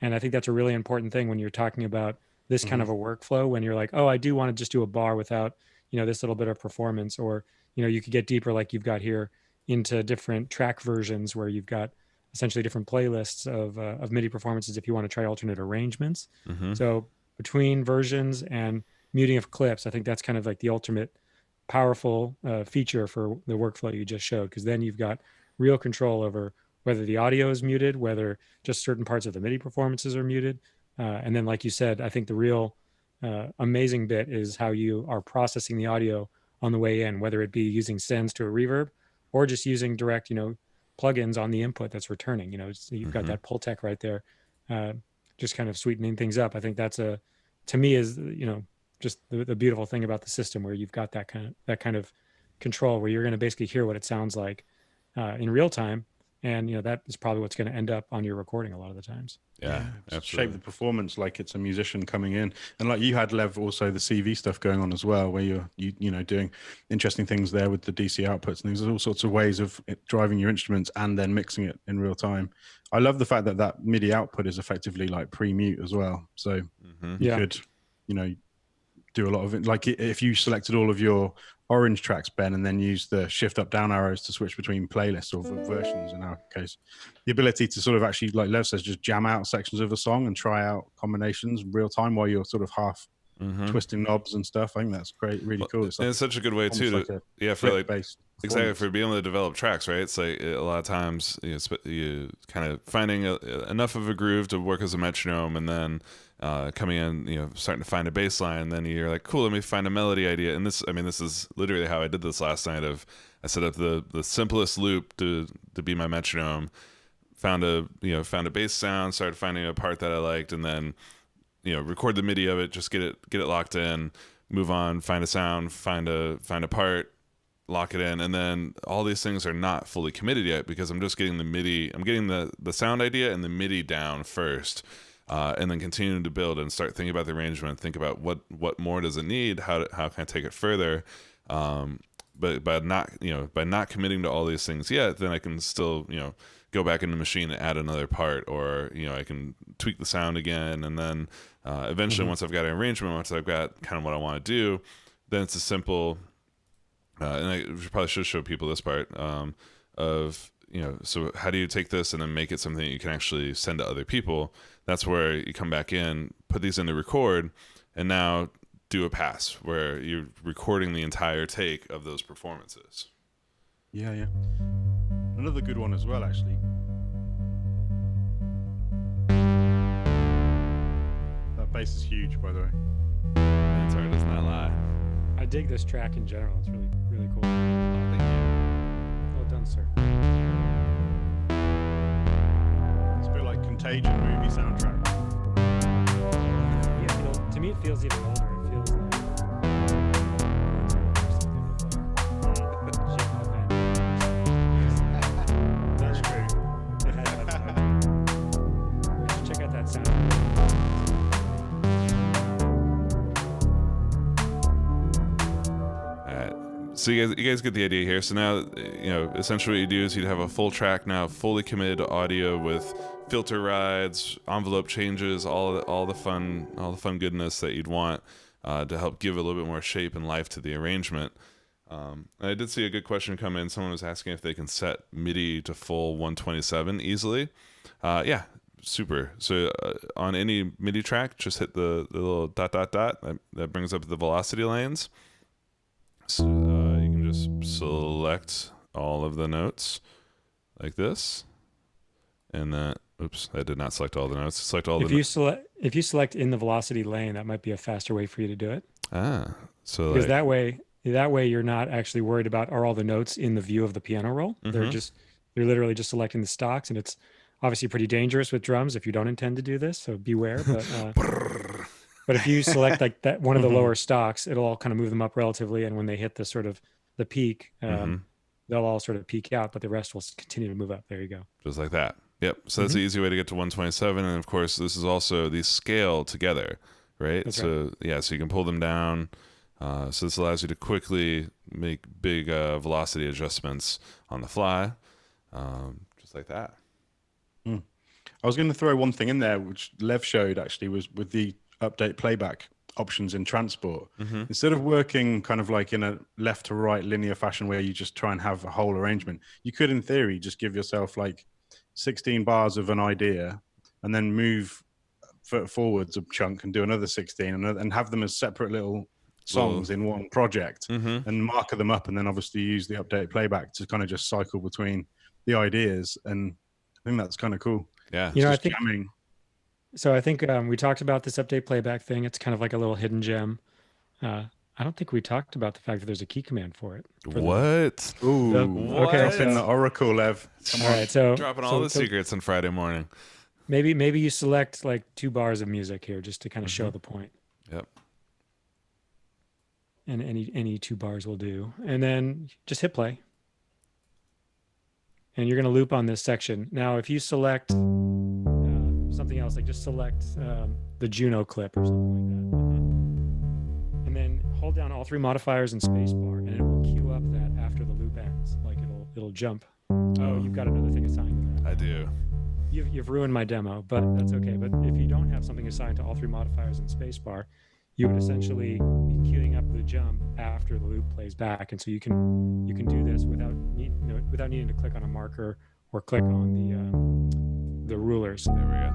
And I think that's a really important thing when you're talking about this kind of a workflow, when you're like, oh, I do want to just do a bar without, this little bit of performance, or, you could get deeper like you've got here into different track versions where you've got essentially different playlists of MIDI performances if you want to try alternate arrangements. So between versions and muting of clips, I think that's kind of like the ultimate powerful feature for the workflow you just showed, because then you've got real control over whether the audio is muted, whether just certain parts of the MIDI performances are muted. And then, like you said, I think the real amazing bit is how you are processing the audio on the way in, whether it be using sends to a reverb or just using direct, plugins on the input that's returning. So you've got that pull tech right there, just kind of sweetening things up. I think that's to me is, just the beautiful thing about the system, where you've got that kind of control, where you're going to basically hear what it sounds like in real time. And, that is probably what's going to end up on your recording a lot of the times. Yeah, shape the performance like it's a musician coming in. And like you had, Lev, also the CV stuff going on as well, where you're doing interesting things there with the DC outputs and things. There's all sorts of ways of driving your instruments and then mixing it in real time. I love the fact that MIDI output is effectively like pre-mute as well. So you could, do a lot of it. Like if you selected all of your orange tracks, Ben, and then use the shift up down arrows to switch between playlists or versions in our case, the ability to sort of actually, like Lev says, just jam out sections of a song and try out combinations in real time while you're sort of half twisting knobs and stuff. I think that's great, really cool. It's such a good way too for like exactly for being able to develop tracks, right? It's like a lot of times you kind of finding enough of a groove to work as a metronome, and then coming in, starting to find a bass line, and then you're like, cool, let me find a melody idea. And this is literally how I did this last night. I set up the simplest loop to be my metronome, found a bass sound, started finding a part that I liked, and then record the MIDI of it, just get it locked in, move on, find a sound, find a part, lock it in. And then all these things are not fully committed yet, because I'm just getting the MIDI, I'm getting the sound idea and the MIDI down first, and then continuing to build and start thinking about the arrangement, think about what more does it need, how can I take it further. But by not committing to all these things yet, then I can still go back into Maschine and add another part, or I can tweak the sound again, and then eventually once I've got an arrangement, once I've got kind of what I want to do, then it's a simple and I probably should show people this part of so how do you take this and then make it something that you can actually send to other people. That's where you come back in, put these into record, and now do a pass where you're recording the entire take of those performances. Yeah. Another good one as well, actually. That bass is huge, by the way. The guitar does not lie. I dig this track in general. It's really, really cool. Oh, thank you. Well done, sir. It's a bit like Contagion movie soundtrack. Yeah, to me it feels even older. It feels like That's true. Check out that sound. So you guys get the idea here. So now, essentially what you do is you'd have a full track now, fully committed to audio with filter rides, envelope changes, all the fun goodness that you'd want to help give a little bit more shape and life to the arrangement. And I did see a good question come in. Someone was asking if they can set MIDI to full 127 easily. Yeah, super. So on any MIDI track, just hit the little ... that brings up the velocity lanes. So you can just select all of the notes like this, and that. Oops, I did not select all the notes. Select all if you select in the velocity lane, that might be a faster way for you to do it. So because that way you're not actually worried about are all the notes in the view of the piano roll. You're literally just selecting the stocks, and it's obviously pretty dangerous with drums if you don't intend to do this. So beware. But if you select like that one of the lower stocks, it'll all kind of move them up relatively, and when they hit the sort of the peak, they'll all sort of peak out, but the rest will continue to move up. There you go. Just like that. Yep. So that's the easy way to get to 127, and of course, this is also these scale together, right? That's so right. Yeah, so you can pull them down, So this allows you to quickly make big velocity adjustments on the fly, just like that. I was going to throw one thing in there, which Lev showed actually, was with the update playback options in transport. Instead of working kind of like in a left to right linear fashion where you just try and have a whole arrangement, you could in theory just give yourself like 16 bars of an idea and then move forwards a chunk and do another 16 and have them as separate little songs in one project and marker them up, and then obviously use the updated playback to kind of just cycle between the ideas. And I think that's kind of cool. Yeah. You know, I Just think jamming. so. I think we talked about this update playback thing. It's kind of like a little hidden gem. I don't think we talked about the fact that there's a key command for it. What? Ooh, okay, drop in the Oracle, Lev. All right, so Dropping all the secrets on Friday morning. maybe you select like 2 bars of music here just to kind of show the point. Yep. And any 2 bars will do, and then just hit play. And you're going to loop on this section. Now, if you select something else, like just select the Juno clip or something like that, and then hold down all 3 modifiers and spacebar, and it will queue up that after the loop ends. Like it'll jump. Oh, you've got another thing assigned to that. I do. You've ruined my demo, but that's okay. But if you don't have something assigned to all 3 modifiers and spacebar, you would essentially be queuing up the jump after the loop plays back, and so you can do this without needing to click on a marker or click on the rulers. There we go.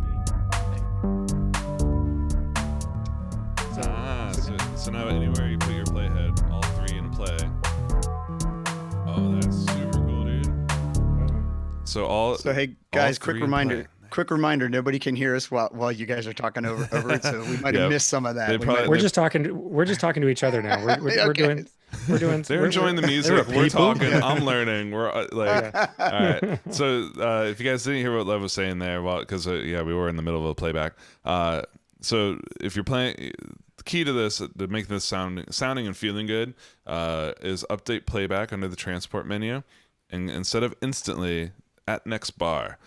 So now anywhere you put your playhead, all 3 in play. Oh, that's super cool, dude. So hey guys, all quick 3 in reminder. play. Quick reminder, nobody can hear us while you guys are talking over it, so we might have missed some of that. We're just talking to each other now. We're doing. They're enjoying the music. We're talking. I'm learning. We're like, all right. So if you guys didn't hear what Lev was saying there, well, because we were in the middle of a playback. So if you're playing, the key to this, to make this sounding and feeling good, is update playback under the transport menu, and instead of instantly at next bar.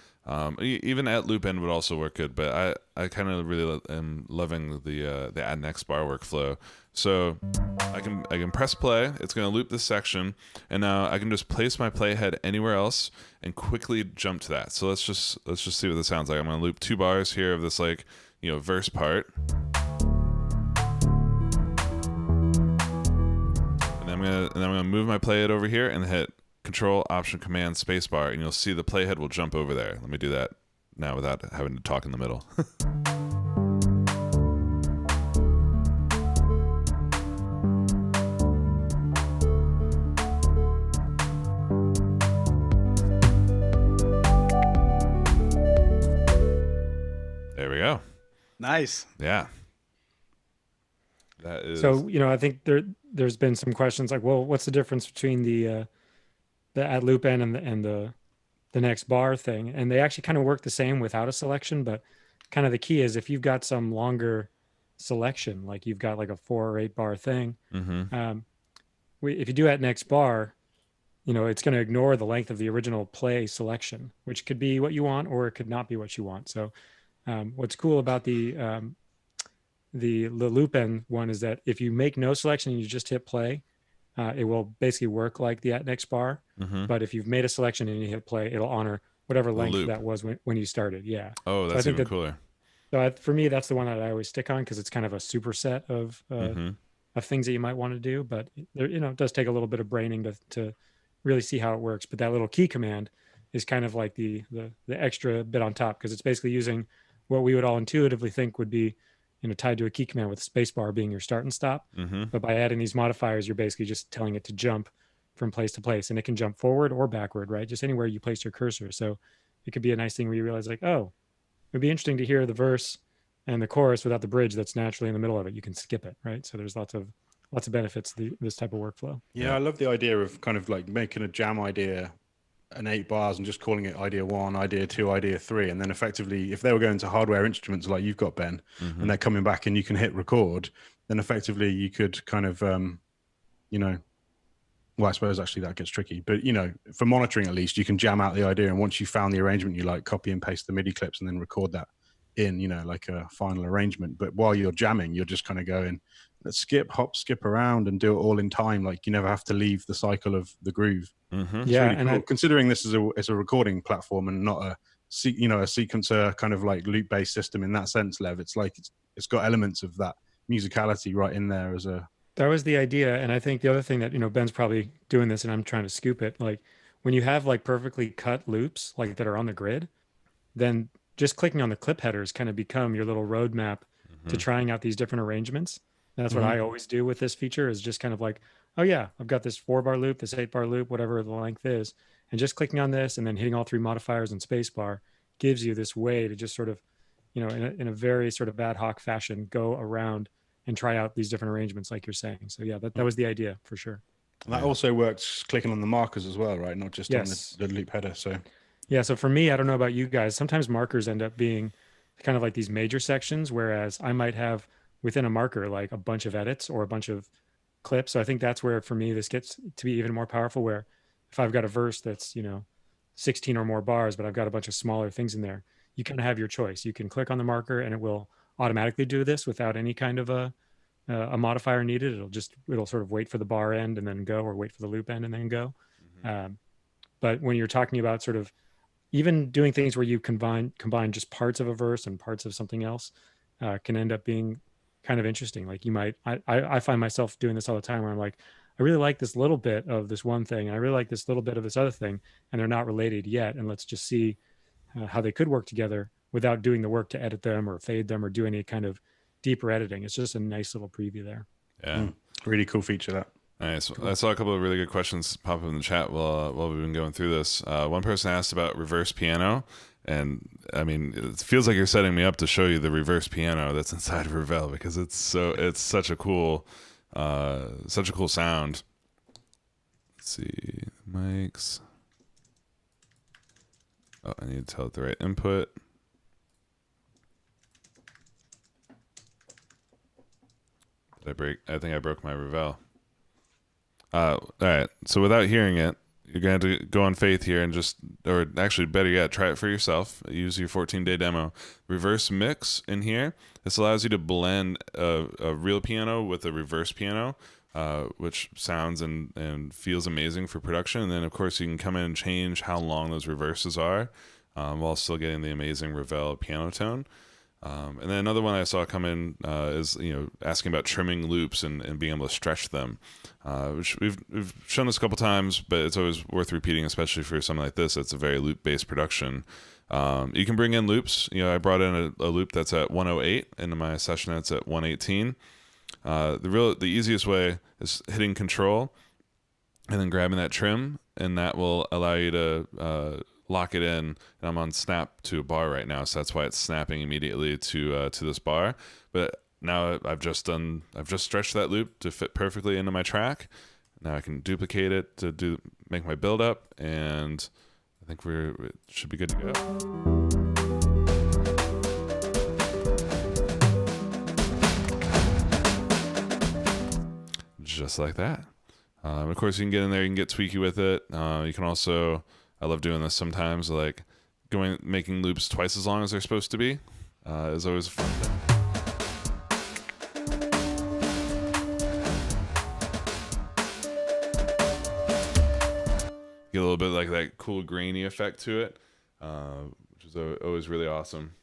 Even at loop end would also work good, but I kind of really am loving the add next bar workflow. So I can press play. It's going to loop this section, and now I can just place my playhead anywhere else and quickly jump to that. So let's just see what this sounds like. I'm going to loop 2 bars here of this verse part, and then I'm gonna move my playhead over here and hit Control, Option, Command, Spacebar, and you'll see the playhead will jump over there. Let me do that now without having to talk in the middle. There we go. Nice. Yeah. That is. So I think there's been some questions like, well, what's the difference between the at loop end and the next bar thing? And they actually kind of work the same without a selection, but kind of the key is if you've got some longer selection, like you've got like a 4 or 8 bar thing, if you do at next bar, it's going to ignore the length of the original play selection, which could be what you want or it could not be what you want. So what's cool about the loop end one is that if you make no selection and you just hit play, it will basically work like the at next bar. But if you've made a selection and you hit play, it'll honor whatever length that was when you started. Yeah. Oh, that's even cooler. So for me, that's the one that I always stick on because it's kind of a superset of things that you might want to do. But it does take a little bit of braining to really see how it works. But that little key command is kind of like the extra bit on top, because it's basically using what we would all intuitively think would be tied to a key command, with spacebar being your start and stop. But by adding these modifiers, you're basically just telling it to jump from place to place, and it can jump forward or backward, right? Just anywhere you place your cursor. So it could be a nice thing where you realize like, oh, it'd be interesting to hear the verse and the chorus without the bridge that's naturally in the middle of it. You can skip it, right? So there's lots of benefits to this type of workflow. Yeah, I love the idea of kind of like making a jam idea an 8 bars and just calling it idea 1, idea 2, idea 3, and then effectively, if they were going to hardware instruments like you've got, Ben, and they're coming back and you can hit record, then effectively you could kind of well, I suppose actually that gets tricky, but for monitoring at least, you can jam out the idea, and once you found the arrangement you like, copy and paste the MIDI clips and then record that in, you know, like a final arrangement. But while you're jamming, you're just kind of going, let's skip, hop, skip around and do it all in time. Like you never have to leave the cycle of the groove. Mm-hmm. It's Yeah, really and cool. Considering this is a recording platform and not a sequencer kind of like loop based system in that sense, Lev. It's like it's got elements of that musicality right in there as a. that was the idea. And I think the other thing that, Ben's probably doing this and I'm trying to scoop it, like when you have like perfectly cut loops like that are on the grid, then just clicking on the clip headers kind of become your little roadmap to trying out these different arrangements. And that's what I always do with this feature, is just kind of like, oh yeah, I've got this 4-bar loop, this 8-bar loop, whatever the length is. And just clicking on this and then hitting all 3 modifiers and spacebar gives you this way to just sort of, in a very sort of ad hoc fashion, go around and try out these different arrangements like you're saying. So yeah, that was the idea for sure. And that also works clicking on the markers as well, right? Not just Yes. on the loop header. So Yeah, so for me, I don't know about you guys, sometimes markers end up being kind of like these major sections, whereas I might have within a marker like a bunch of edits or a bunch of clips. So I think that's where for me this gets to be even more powerful, where if I've got a verse that's 16 or more bars, but I've got a bunch of smaller things in there, you kind of have your choice. You can click on the marker and it will automatically do this without any kind of a modifier needed. It'll sort of wait for the bar end and then go, or wait for the loop end and then go. But when you're talking about sort of even doing things where you combine just parts of a verse and parts of something else, can end up being kind of interesting. Like I find myself doing this all the time, where I'm like, I really like this little bit of this one thing, and I really like this little bit of this other thing, and they're not related yet. And let's just see how they could work together without doing the work to edit them or fade them or do any kind of deeper editing. It's just a nice little preview there. Yeah. really cool feature that. Nice. I saw a couple of really good questions pop up in the chat while we've been going through this. One person asked about reverse piano, and I mean, it feels like you're setting me up to show you the reverse piano that's inside of Ravel, because it's such a cool sound. Let's see, mics. Oh, I need to tell it the right input. I think I broke my Ravel. All right. So without hearing it, you're going to have to go on faith here and or actually better yet, try it for yourself. Use your 14-day demo. Reverse mix in here. This allows you to blend a real piano with a reverse piano, which sounds and feels amazing for production. And then, of course, you can come in and change how long those reverses are, while still getting the amazing Ravel piano tone. And then another one I saw come in is asking about trimming loops and being able to stretch them, which we've shown this a couple times, but it's always worth repeating, especially for something like this. It's a very loop-based production. You can bring in loops. I brought in a loop that's at 108 into my session that's at 118. The easiest way is hitting Control and then grabbing that trim, and that will allow you to lock it in. And I'm on snap to a bar right now, so that's why it's snapping immediately to this bar. But now I've just stretched that loop to fit perfectly into my track. Now I can duplicate it to make my build up, and I think it should be good to go. Just like that. Of course, you can get in there, you can get tweaky with it. You can also, I love doing this sometimes, like making loops twice as long as they're supposed to be is always a fun thing. Get a little bit like that cool grainy effect to it, which is always really awesome.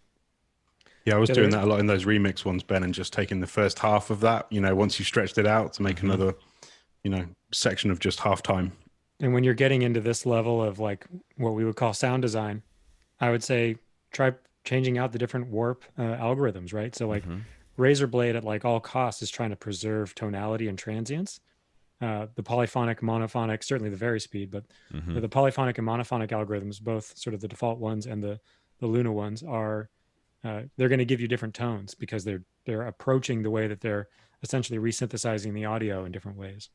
Yeah, I was doing that a lot in those remix ones, Ben, and just taking the first half of that, once you stretched it out, to make another, section of just halftime. And when you're getting into this level of like what we would call sound design, I would say try changing out the different warp algorithms, right? So like Razor Blade at like all costs is trying to preserve tonality and transients. The polyphonic, monophonic, certainly the varispeed, but the polyphonic and monophonic algorithms, both sort of the default ones and the Luna ones, are they're going to give you different tones because they're approaching the way that they're essentially resynthesizing the audio in different ways.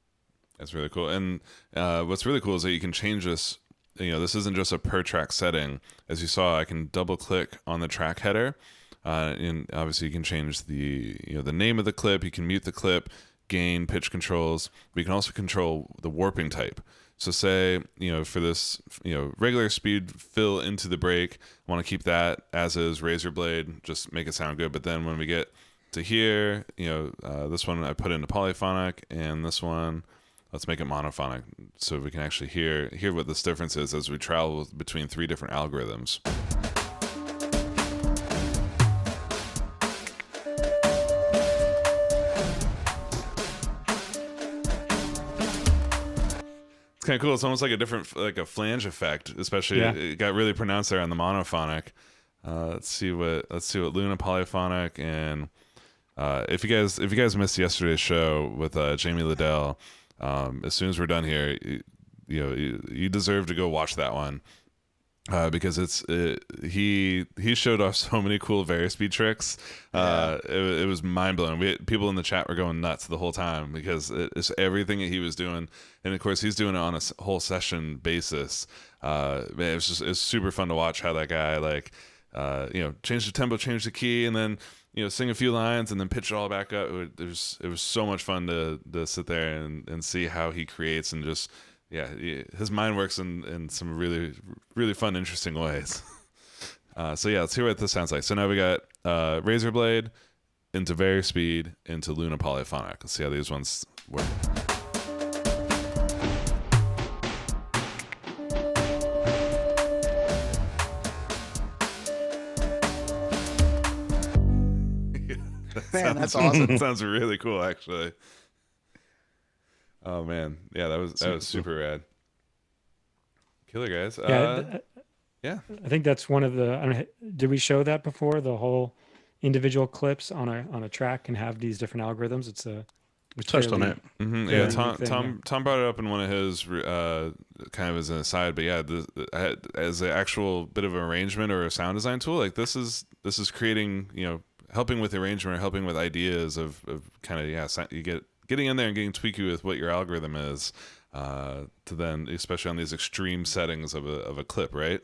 That's really cool. And what's really cool is that you can change this. This isn't just a per track setting. As you saw, I can double click on the track header, and obviously you can change the name of the clip. You can mute the clip, gain, pitch controls. We can also control the warping type. So say, for this, regular speed fill into the break, I want to keep that as is, razor blade, just make it sound good. But then when we get to here, this one I put into polyphonic, and this one, let's make it monophonic, so we can actually hear what this difference is as we travel between 3 different algorithms. It's kind of cool. It's almost like a different, like a flange effect, especially it got really pronounced there on the monophonic. Let's see what Luna polyphonic, and if you guys missed yesterday's show with Jamie Liddell, as soon as we're done here, you deserve to go watch that one, because he showed off so many cool Varispeed tricks. It was mind blowing. People in the chat were going nuts the whole time because it's everything that he was doing, and of course he's doing it on a whole session basis. Man, it's super fun to watch how that guy change the tempo, change the key, and then sing a few lines and then pitch it all back up. It was so much fun to sit there and see how he creates, and just his mind works in some really, really fun, interesting ways. So let's hear what this sounds like. So now we got razor blade into Varispeed into Luna polyphonic. Let's see how these ones work. Man, that's awesome. That sounds really cool, actually. Oh man, yeah, that was super rad. Killer, guys. Yeah. I think that's one of the. Did we show that before? The whole individual clips on a track can have these different algorithms. We touched on it. Mm-hmm. Yeah, Tom brought it up in one of his kind of as an aside, but as an actual bit of an arrangement or a sound design tool, like this is creating, helping with arrangement or helping with ideas of kind of getting in there and getting tweaky with what your algorithm is, to then, especially on these extreme settings of a clip, right?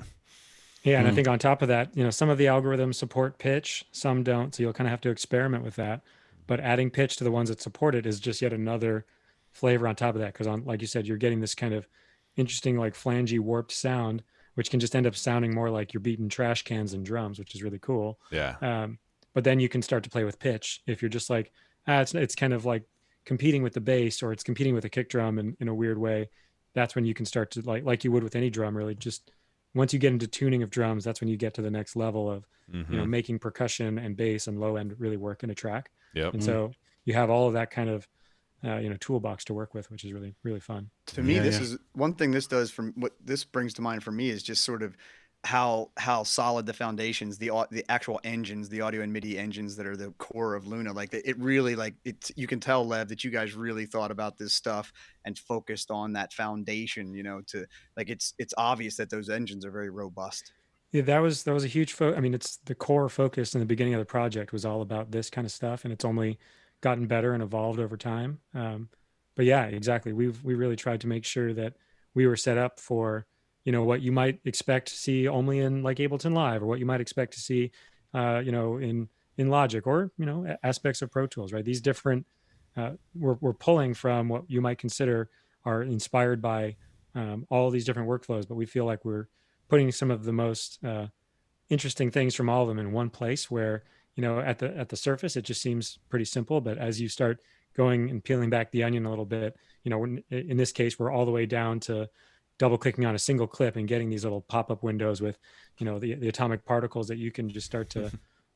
Yeah, and I think on top of that, some of the algorithms support pitch, some don't, so you'll kind of have to experiment with that. But adding pitch to the ones that support it is just yet another flavor on top of that, because like you said, you're getting this kind of interesting, like flangey, warped sound, which can just end up sounding more like you're beating trash cans and drums, which is really cool. Yeah. But then you can start to play with pitch. If you're just like, it's kind of like competing with the bass, or it's competing with a kick drum in a weird way. That's when you can start to like you would with any drum, really. Just once you get into tuning of drums, that's when you get to the next level of, making percussion and bass and low end really work in a track. Yep. And so you have all of that kind of, toolbox to work with, which is really, really fun. To me, this is one thing this does. From what this brings to mind for me is just sort of how solid the foundations, the actual engines, the audio and MIDI engines that are the core of Luna. Like it really, you can tell, Lev, that you guys really thought about this stuff and focused on that foundation. It's obvious that those engines are very robust. Yeah, that was a huge it's the core focus in the beginning of the project was all about this kind of stuff, and it's only gotten better and evolved over time. But yeah, exactly. We really tried to make sure that we were set up for, what you might expect to see only in like Ableton Live, or what you might expect to see, in Logic, or, aspects of Pro Tools, right? These different, we're pulling from what you might consider are inspired by all these different workflows, but we feel like we're putting some of the most interesting things from all of them in one place, where, at the surface, it just seems pretty simple. But as you start going and peeling back the onion a little bit, in this case, we're all the way down to double clicking on a single clip and getting these little pop-up windows with, the atomic particles that you can just start to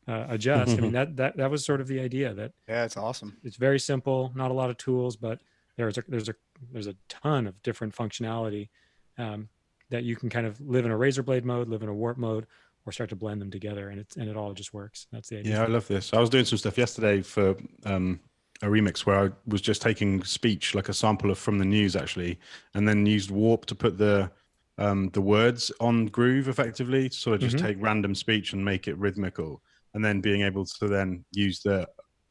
adjust. I mean, that was sort of the idea. That it's awesome. It's very simple, not a lot of tools, but there's a ton of different functionality that you can kind of live in a razor blade mode, live in a warp mode, or start to blend them together, and it all just works. That's the idea. Yeah, I love this. I was doing some stuff yesterday for a remix where I was just taking speech, like a sample of From the News actually, and then used warp to put the words on groove effectively, to sort of just take random speech and make it rhythmical, and then being able to then use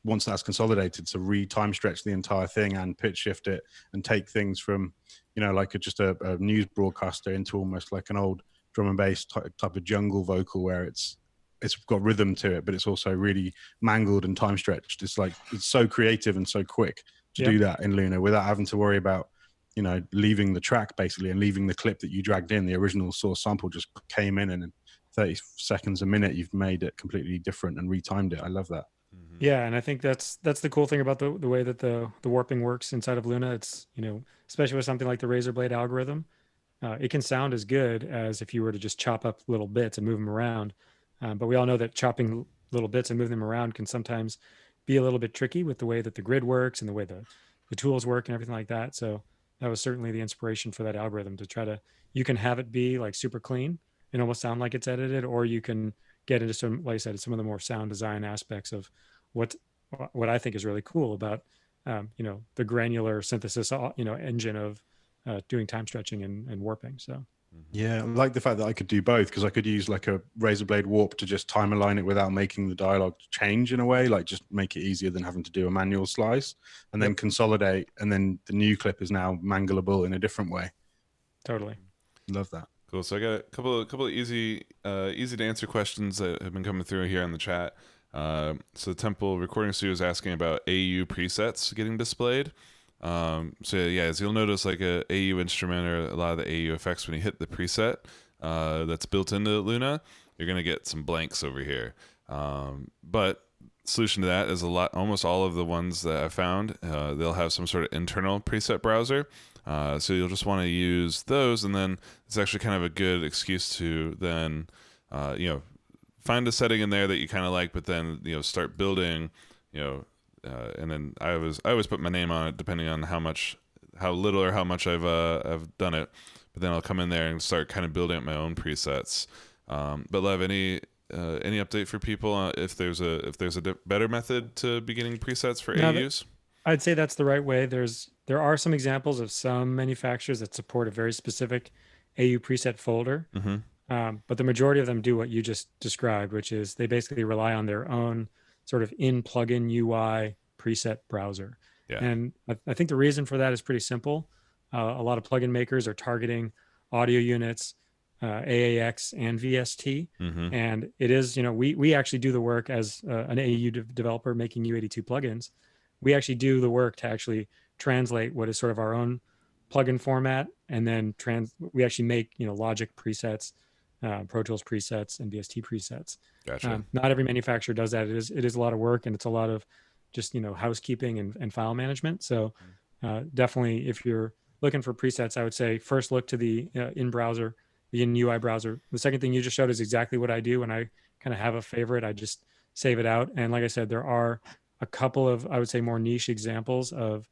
once that's consolidated, to time stretch the entire thing and pitch shift it and take things from, like just a news broadcaster into almost like an old drum and bass type of jungle vocal, where it's got rhythm to it, but it's also really mangled and time stretched. It's so creative and so quick to do that in Luna without having to worry about, leaving the track basically and leaving the clip that you dragged in. The original source sample just came in, and in 30 seconds a minute, you've made it completely different and retimed it. I love that. Yeah, and I think that's the cool thing about the way that the warping works inside of Luna. It's, especially with something like the razor blade algorithm, it can sound as good as if you were to just chop up little bits and move them around. But we all know that chopping little bits and moving them around can sometimes be a little bit tricky with the way that the grid works and the way the tools work and everything like that. So that was certainly the inspiration for that algorithm, to try to, you can have it be like super clean and almost sound like it's edited, or you can get into some, like I said, some of the more sound design aspects of what I think is really cool about the granular synthesis engine of doing time stretching and warping. So yeah, I like the fact that I could do both, because I could use like a razor blade warp to just time align it without making the dialogue change in a way, like just make it easier than having to do a manual slice, and then consolidate, and then the new clip is now mangleable in a different way. Totally. Love that. Cool. So I got a couple of easy to answer questions that have been coming through here in the chat. So Temple Recording Studio is asking about AU presets getting displayed. So yeah, as you'll notice, like a AU instrument or a lot of the AU effects, when you hit the preset that's built into Luna, you're gonna get some blanks over here. But solution to that is almost all of the ones that I found, they'll have some sort of internal preset browser. So you'll just want to use those, and then it's actually kind of a good excuse to then, find a setting in there that you kind of like, but then start building, and then I always put my name on it depending on how little or how much I've done it. But then I'll come in there and start kind of building up my own presets. But Lev, any update for people if there's a better method to beginning presets for AUs? I'd say that's the right way. There are some examples of some manufacturers that support a very specific AU preset folder. Mm-hmm. But the majority of them do what you just described, which is they basically rely on their own sort of in-plugin UI preset browser. Yeah. And I think the reason for that is pretty simple. A lot of plugin makers are targeting audio units, AAX and VST. Mm-hmm. And it is, we actually do the work as an AU developer making U82 plugins. We actually do the work to actually translate what is sort of our own plugin format, and then we actually make Logic presets, Pro Tools presets, and VST presets. Gotcha. Not every manufacturer does that. It is a lot of work, and it's a lot of just housekeeping and file management. So definitely, if you're looking for presets, I would say first look to the in-browser, the in-UI browser. The second thing you just showed is exactly what I do when I kind of have a favorite. I just save it out, and like I said, there are a couple of, I would say, more niche examples of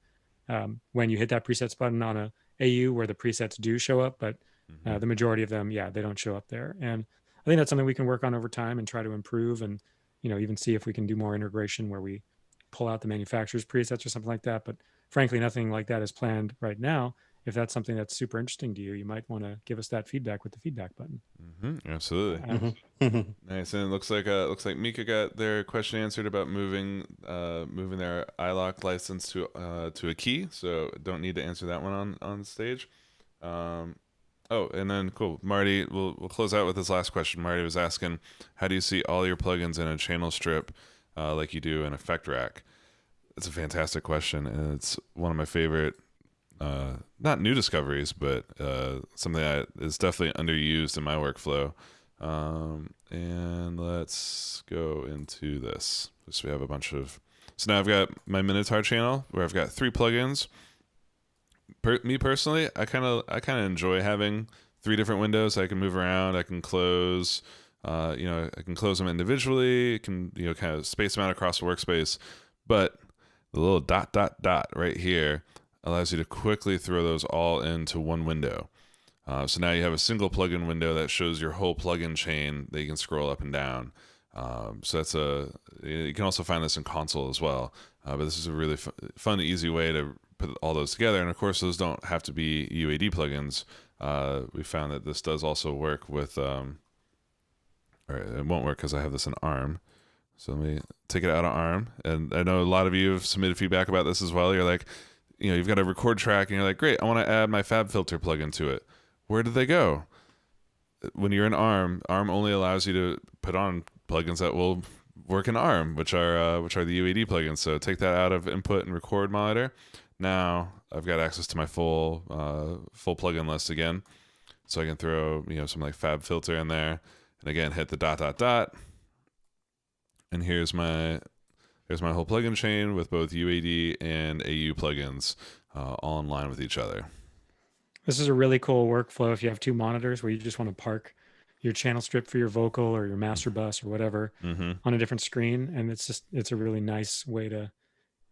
when you hit that presets button on a AU where the presets do show up, but the majority of them, they don't show up there. And I think that's something we can work on over time and try to improve, and even see if we can do more integration where we pull out the manufacturer's presets or something like that. But frankly, nothing like that is planned right now. If that's something that's super interesting to you, you might want to give us that feedback with the feedback button. Mm-hmm. Absolutely. Nice. And it looks like Mika got their question answered about moving their iLock license to a key. So don't need to answer that one on stage. And then cool, Marty. We'll close out with this last question. Marty was asking, how do you see all your plugins in a channel strip like you do in Effect Rack? It's a fantastic question, and it's one of my favorite. Not new discoveries, but something that is definitely underused in my workflow. And let's go into this. So we have a bunch of. So now I've got my Minotaur channel where I've got 3 plugins. Me personally, I kind of enjoy having 3 different windows. I can move around. I can close. I can close them individually. It can kind of space them out across the workspace. But the little ... right here allows you to quickly throw those all into one window. So now you have a single plugin window that shows your whole plugin chain that you can scroll up and down. So that's you can also find this in console as well. But this is a really fun, easy way to put all those together. And of course, those don't have to be UAD plugins. We found that this does also work with, or it won't work because I have this in ARM. So let me take it out of ARM. And I know a lot of you have submitted feedback about this as well. You're like, you've got a record track and you're like, great, I want to add my FabFilter plugin to it. Where do they go? When you're in ARM only allows you to put on plugins that will work in ARM, which are the UAD plugins. So take that out of input and record monitor. Now I've got access to my full plugin list again, so I can throw some like Fab Filter in there, and again hit the dot dot dot, and here's my whole plugin chain with both UAD and AU plugins all in line with each other. This is a really cool workflow if you have two monitors where you just want to park your channel strip for your vocal or your master bus or whatever on a different screen. And it's a really nice way to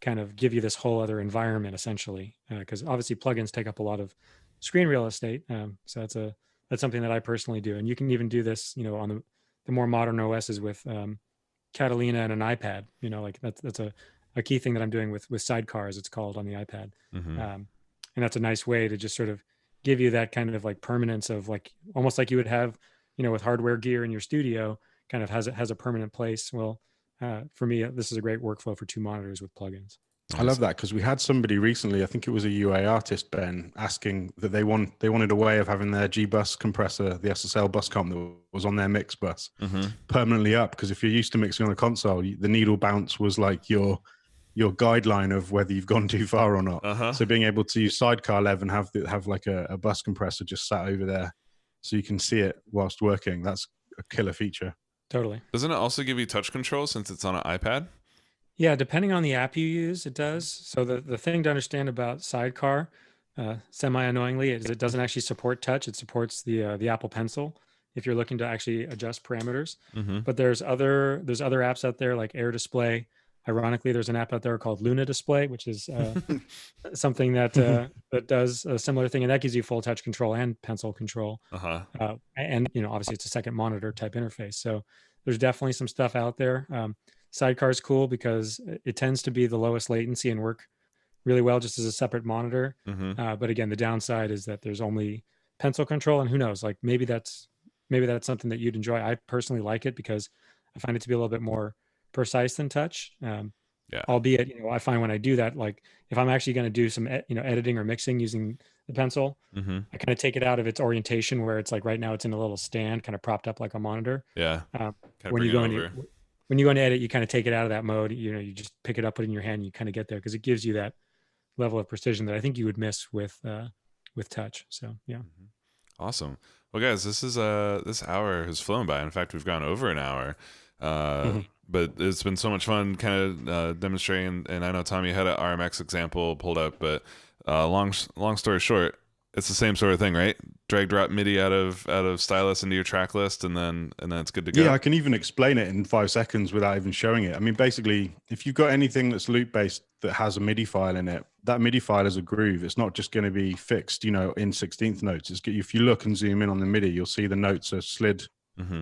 kind of give you this whole other environment essentially. Because obviously plugins take up a lot of screen real estate. So that's something that I personally do. And you can even do this, on the more modern OSs with Catalina and an iPad, like that's a key thing that I'm doing with Sidecars, it's called, on the iPad. And that's a nice way to just sort of give you that kind of like permanence of like, almost like you would have, with hardware gear in your studio, kind of has a permanent place. Well, for me, this is a great workflow for two monitors with plugins. I love that, because we had somebody recently, I think it was a UA artist, Ben, asking that they wanted a way of having their G-Bus compressor, the SSL bus comp that was on their mix bus, permanently up. Because if you're used to mixing on a console, the needle bounce was like your guideline of whether you've gone too far or not. So being able to use Sidecar Lev and have like a bus compressor just sat over there so you can see it whilst working, that's a killer feature. Totally. Doesn't it also give you touch control since it's on an iPad? Yeah, depending on the app you use, it does. So the thing to understand about Sidecar, semi-annoyingly, is it doesn't actually support touch. It supports the Apple Pencil if you're looking to actually adjust parameters. But there's other apps out there like Air Display. Ironically, there's an app out there called Luna Display, which is something that does a similar thing, and that gives you full touch control and pencil control. And obviously, it's a second monitor type interface. So there's definitely some stuff out there. Sidecar is cool because it tends to be the lowest latency and work really well just as a separate monitor. But again, the downside is that there's only pencil control, and who knows? Like maybe that's something that you'd enjoy. I personally like it because I find it to be a little bit more precise than touch. Albeit, I find when I do that, like if I'm actually going to do some, editing or mixing using the pencil, I kind of take it out of its orientation where it's like right now it's in a little stand, kind of propped up like a monitor. When you go into edit, you kind of take it out of that mode. You just pick it up, put it in your hand, and you kind of get there because it gives you that level of precision that I think you would miss with touch. So yeah. Awesome. Well, guys, this hour has flown by. In fact, we've gone over an hour. But it's been so much fun kind of demonstrating, and I know Tom, you had an RMX example pulled up, but long story short, it's the same sort of thing, right? Drag drop MIDI out of Stylus into your track list, and then it's good to go. Yeah, I can even explain it in 5 seconds without even showing it. I mean, basically, if you've got anything that's loop based that has a MIDI file in it, that MIDI file is a groove. It's not just going to be fixed, in 16th notes. If you look and zoom in on the MIDI, you'll see the notes are slid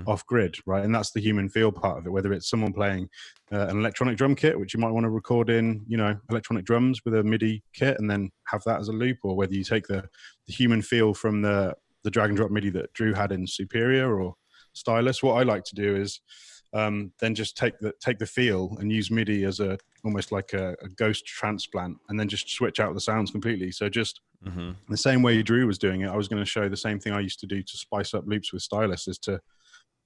off grid, right? And that's the human feel part of it, whether it's someone playing an electronic drum kit, which you might want to record in, electronic drums with a MIDI kit and then have that as a loop, or whether you take the human feel from the drag and drop MIDI that Drew had in Superior or Stylus. What I like to do is then just take the feel and use MIDI as almost like a ghost transplant, and then just switch out the sounds completely. So just the same way Drew was doing it, I was going to show the same thing I used to do to spice up loops with Stylus, is to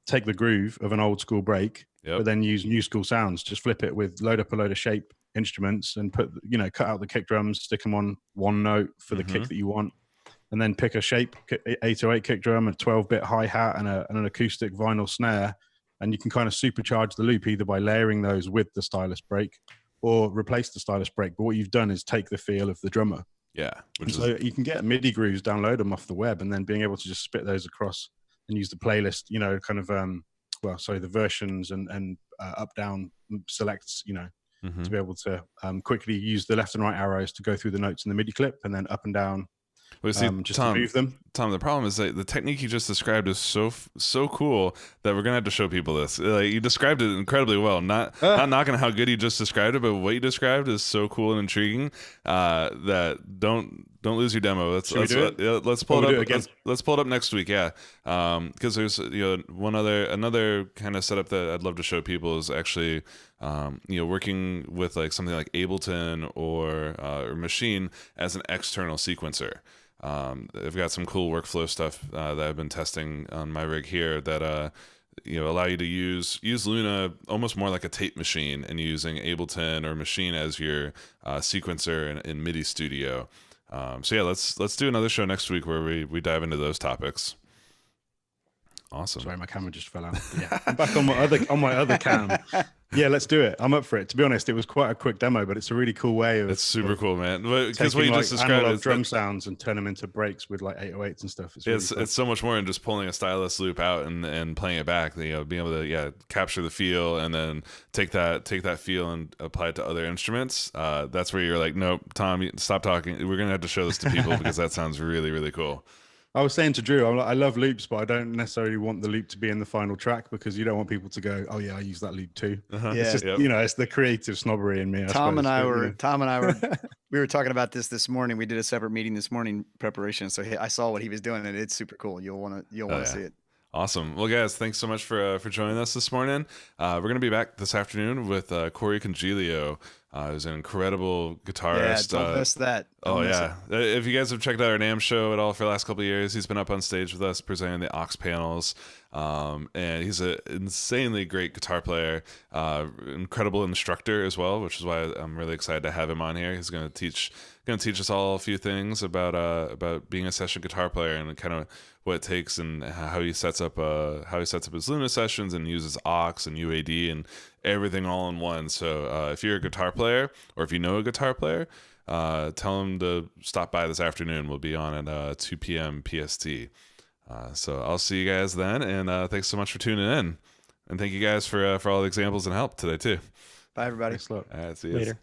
take the groove of an old school break, but then use new school sounds. Just flip it with load up a load of shape instruments and cut out the kick drums, stick them on one note for the kick that you want, and then pick a shape 808 kick drum, a 12-bit hi-hat, and an acoustic vinyl snare, and you can kind of supercharge the loop either by layering those with the Stylus break or replace the Stylus break. But what you've done is take the feel of the drummer. So you can get MIDI grooves, download them off the web, and then being able to just spit those across and use the playlist, the versions and up down selects, to be able to quickly use the left and right arrows to go through the notes in the MIDI clip, and then up and down. Well, see, just to move them. Tom, the problem is that the technique you just described is so cool that we're gonna have to show people this. Like, you described it incredibly well. Not knocking how good you just described it, but what you described is so cool and intriguing that don't lose your demo. Let's pull it up again. Let's pull it up next week. Yeah, because there's another kind of setup that I'd love to show people is actually working with like something like Ableton or Maschine as an external sequencer. I've got some cool workflow stuff that I've been testing on my rig here that allow you to use Luna almost more like a tape machine, and using Ableton or Maschine as your sequencer in MIDI Studio. So yeah, let's do another show next week where we dive into those topics. Awesome. Sorry, my camera just fell out. Yeah, I'm back on my other cam. Yeah, let's do it. I'm up for it. To be honest, it was quite a quick demo, but it's a really cool way of. It's super cool, man. Because what you like just described analog is drum sounds and turn them into breaks with like 808s and stuff. It's so much more than just pulling a stylus loop out and playing it back. Being able to capture the feel and then take that feel and apply it to other instruments. That's where you're like, nope, Tom, stop talking. We're gonna have to show this to people because that sounds really, really cool. I was saying to Drew, I love loops, but I don't necessarily want the loop to be in the final track, because you don't want people to go, "Oh yeah, I use that loop too." Uh-huh. Yeah. It's just it's the creative snobbery in me. Tom and I were we were talking about this morning. We did a separate meeting this morning preparation, so I saw what he was doing, and it's super cool. You'll want to see it. Awesome. Well, guys, thanks so much for joining us this morning. We're going to be back this afternoon with Corey Congilio, who's an incredible guitarist. Yeah, don't miss that. Don't miss it. If you guys have checked out our NAMM show at all for the last couple of years, he's been up on stage with us presenting the aux panels. And he's an insanely great guitar player, incredible instructor as well, which is why I'm really excited to have him on here. He's going to teach us all a few things about being a session guitar player and kind of what it takes and how he sets up his Luna sessions and uses aux and UAD and everything all in one. So if you're a guitar player, or if you know a guitar player, tell him to stop by this afternoon. We'll be on at 2 p.m. PST. So I'll see you guys then, and thanks so much for tuning in, and thank you guys for all the examples and help today too. Bye, everybody. Thanks a lot. All right, see you Later.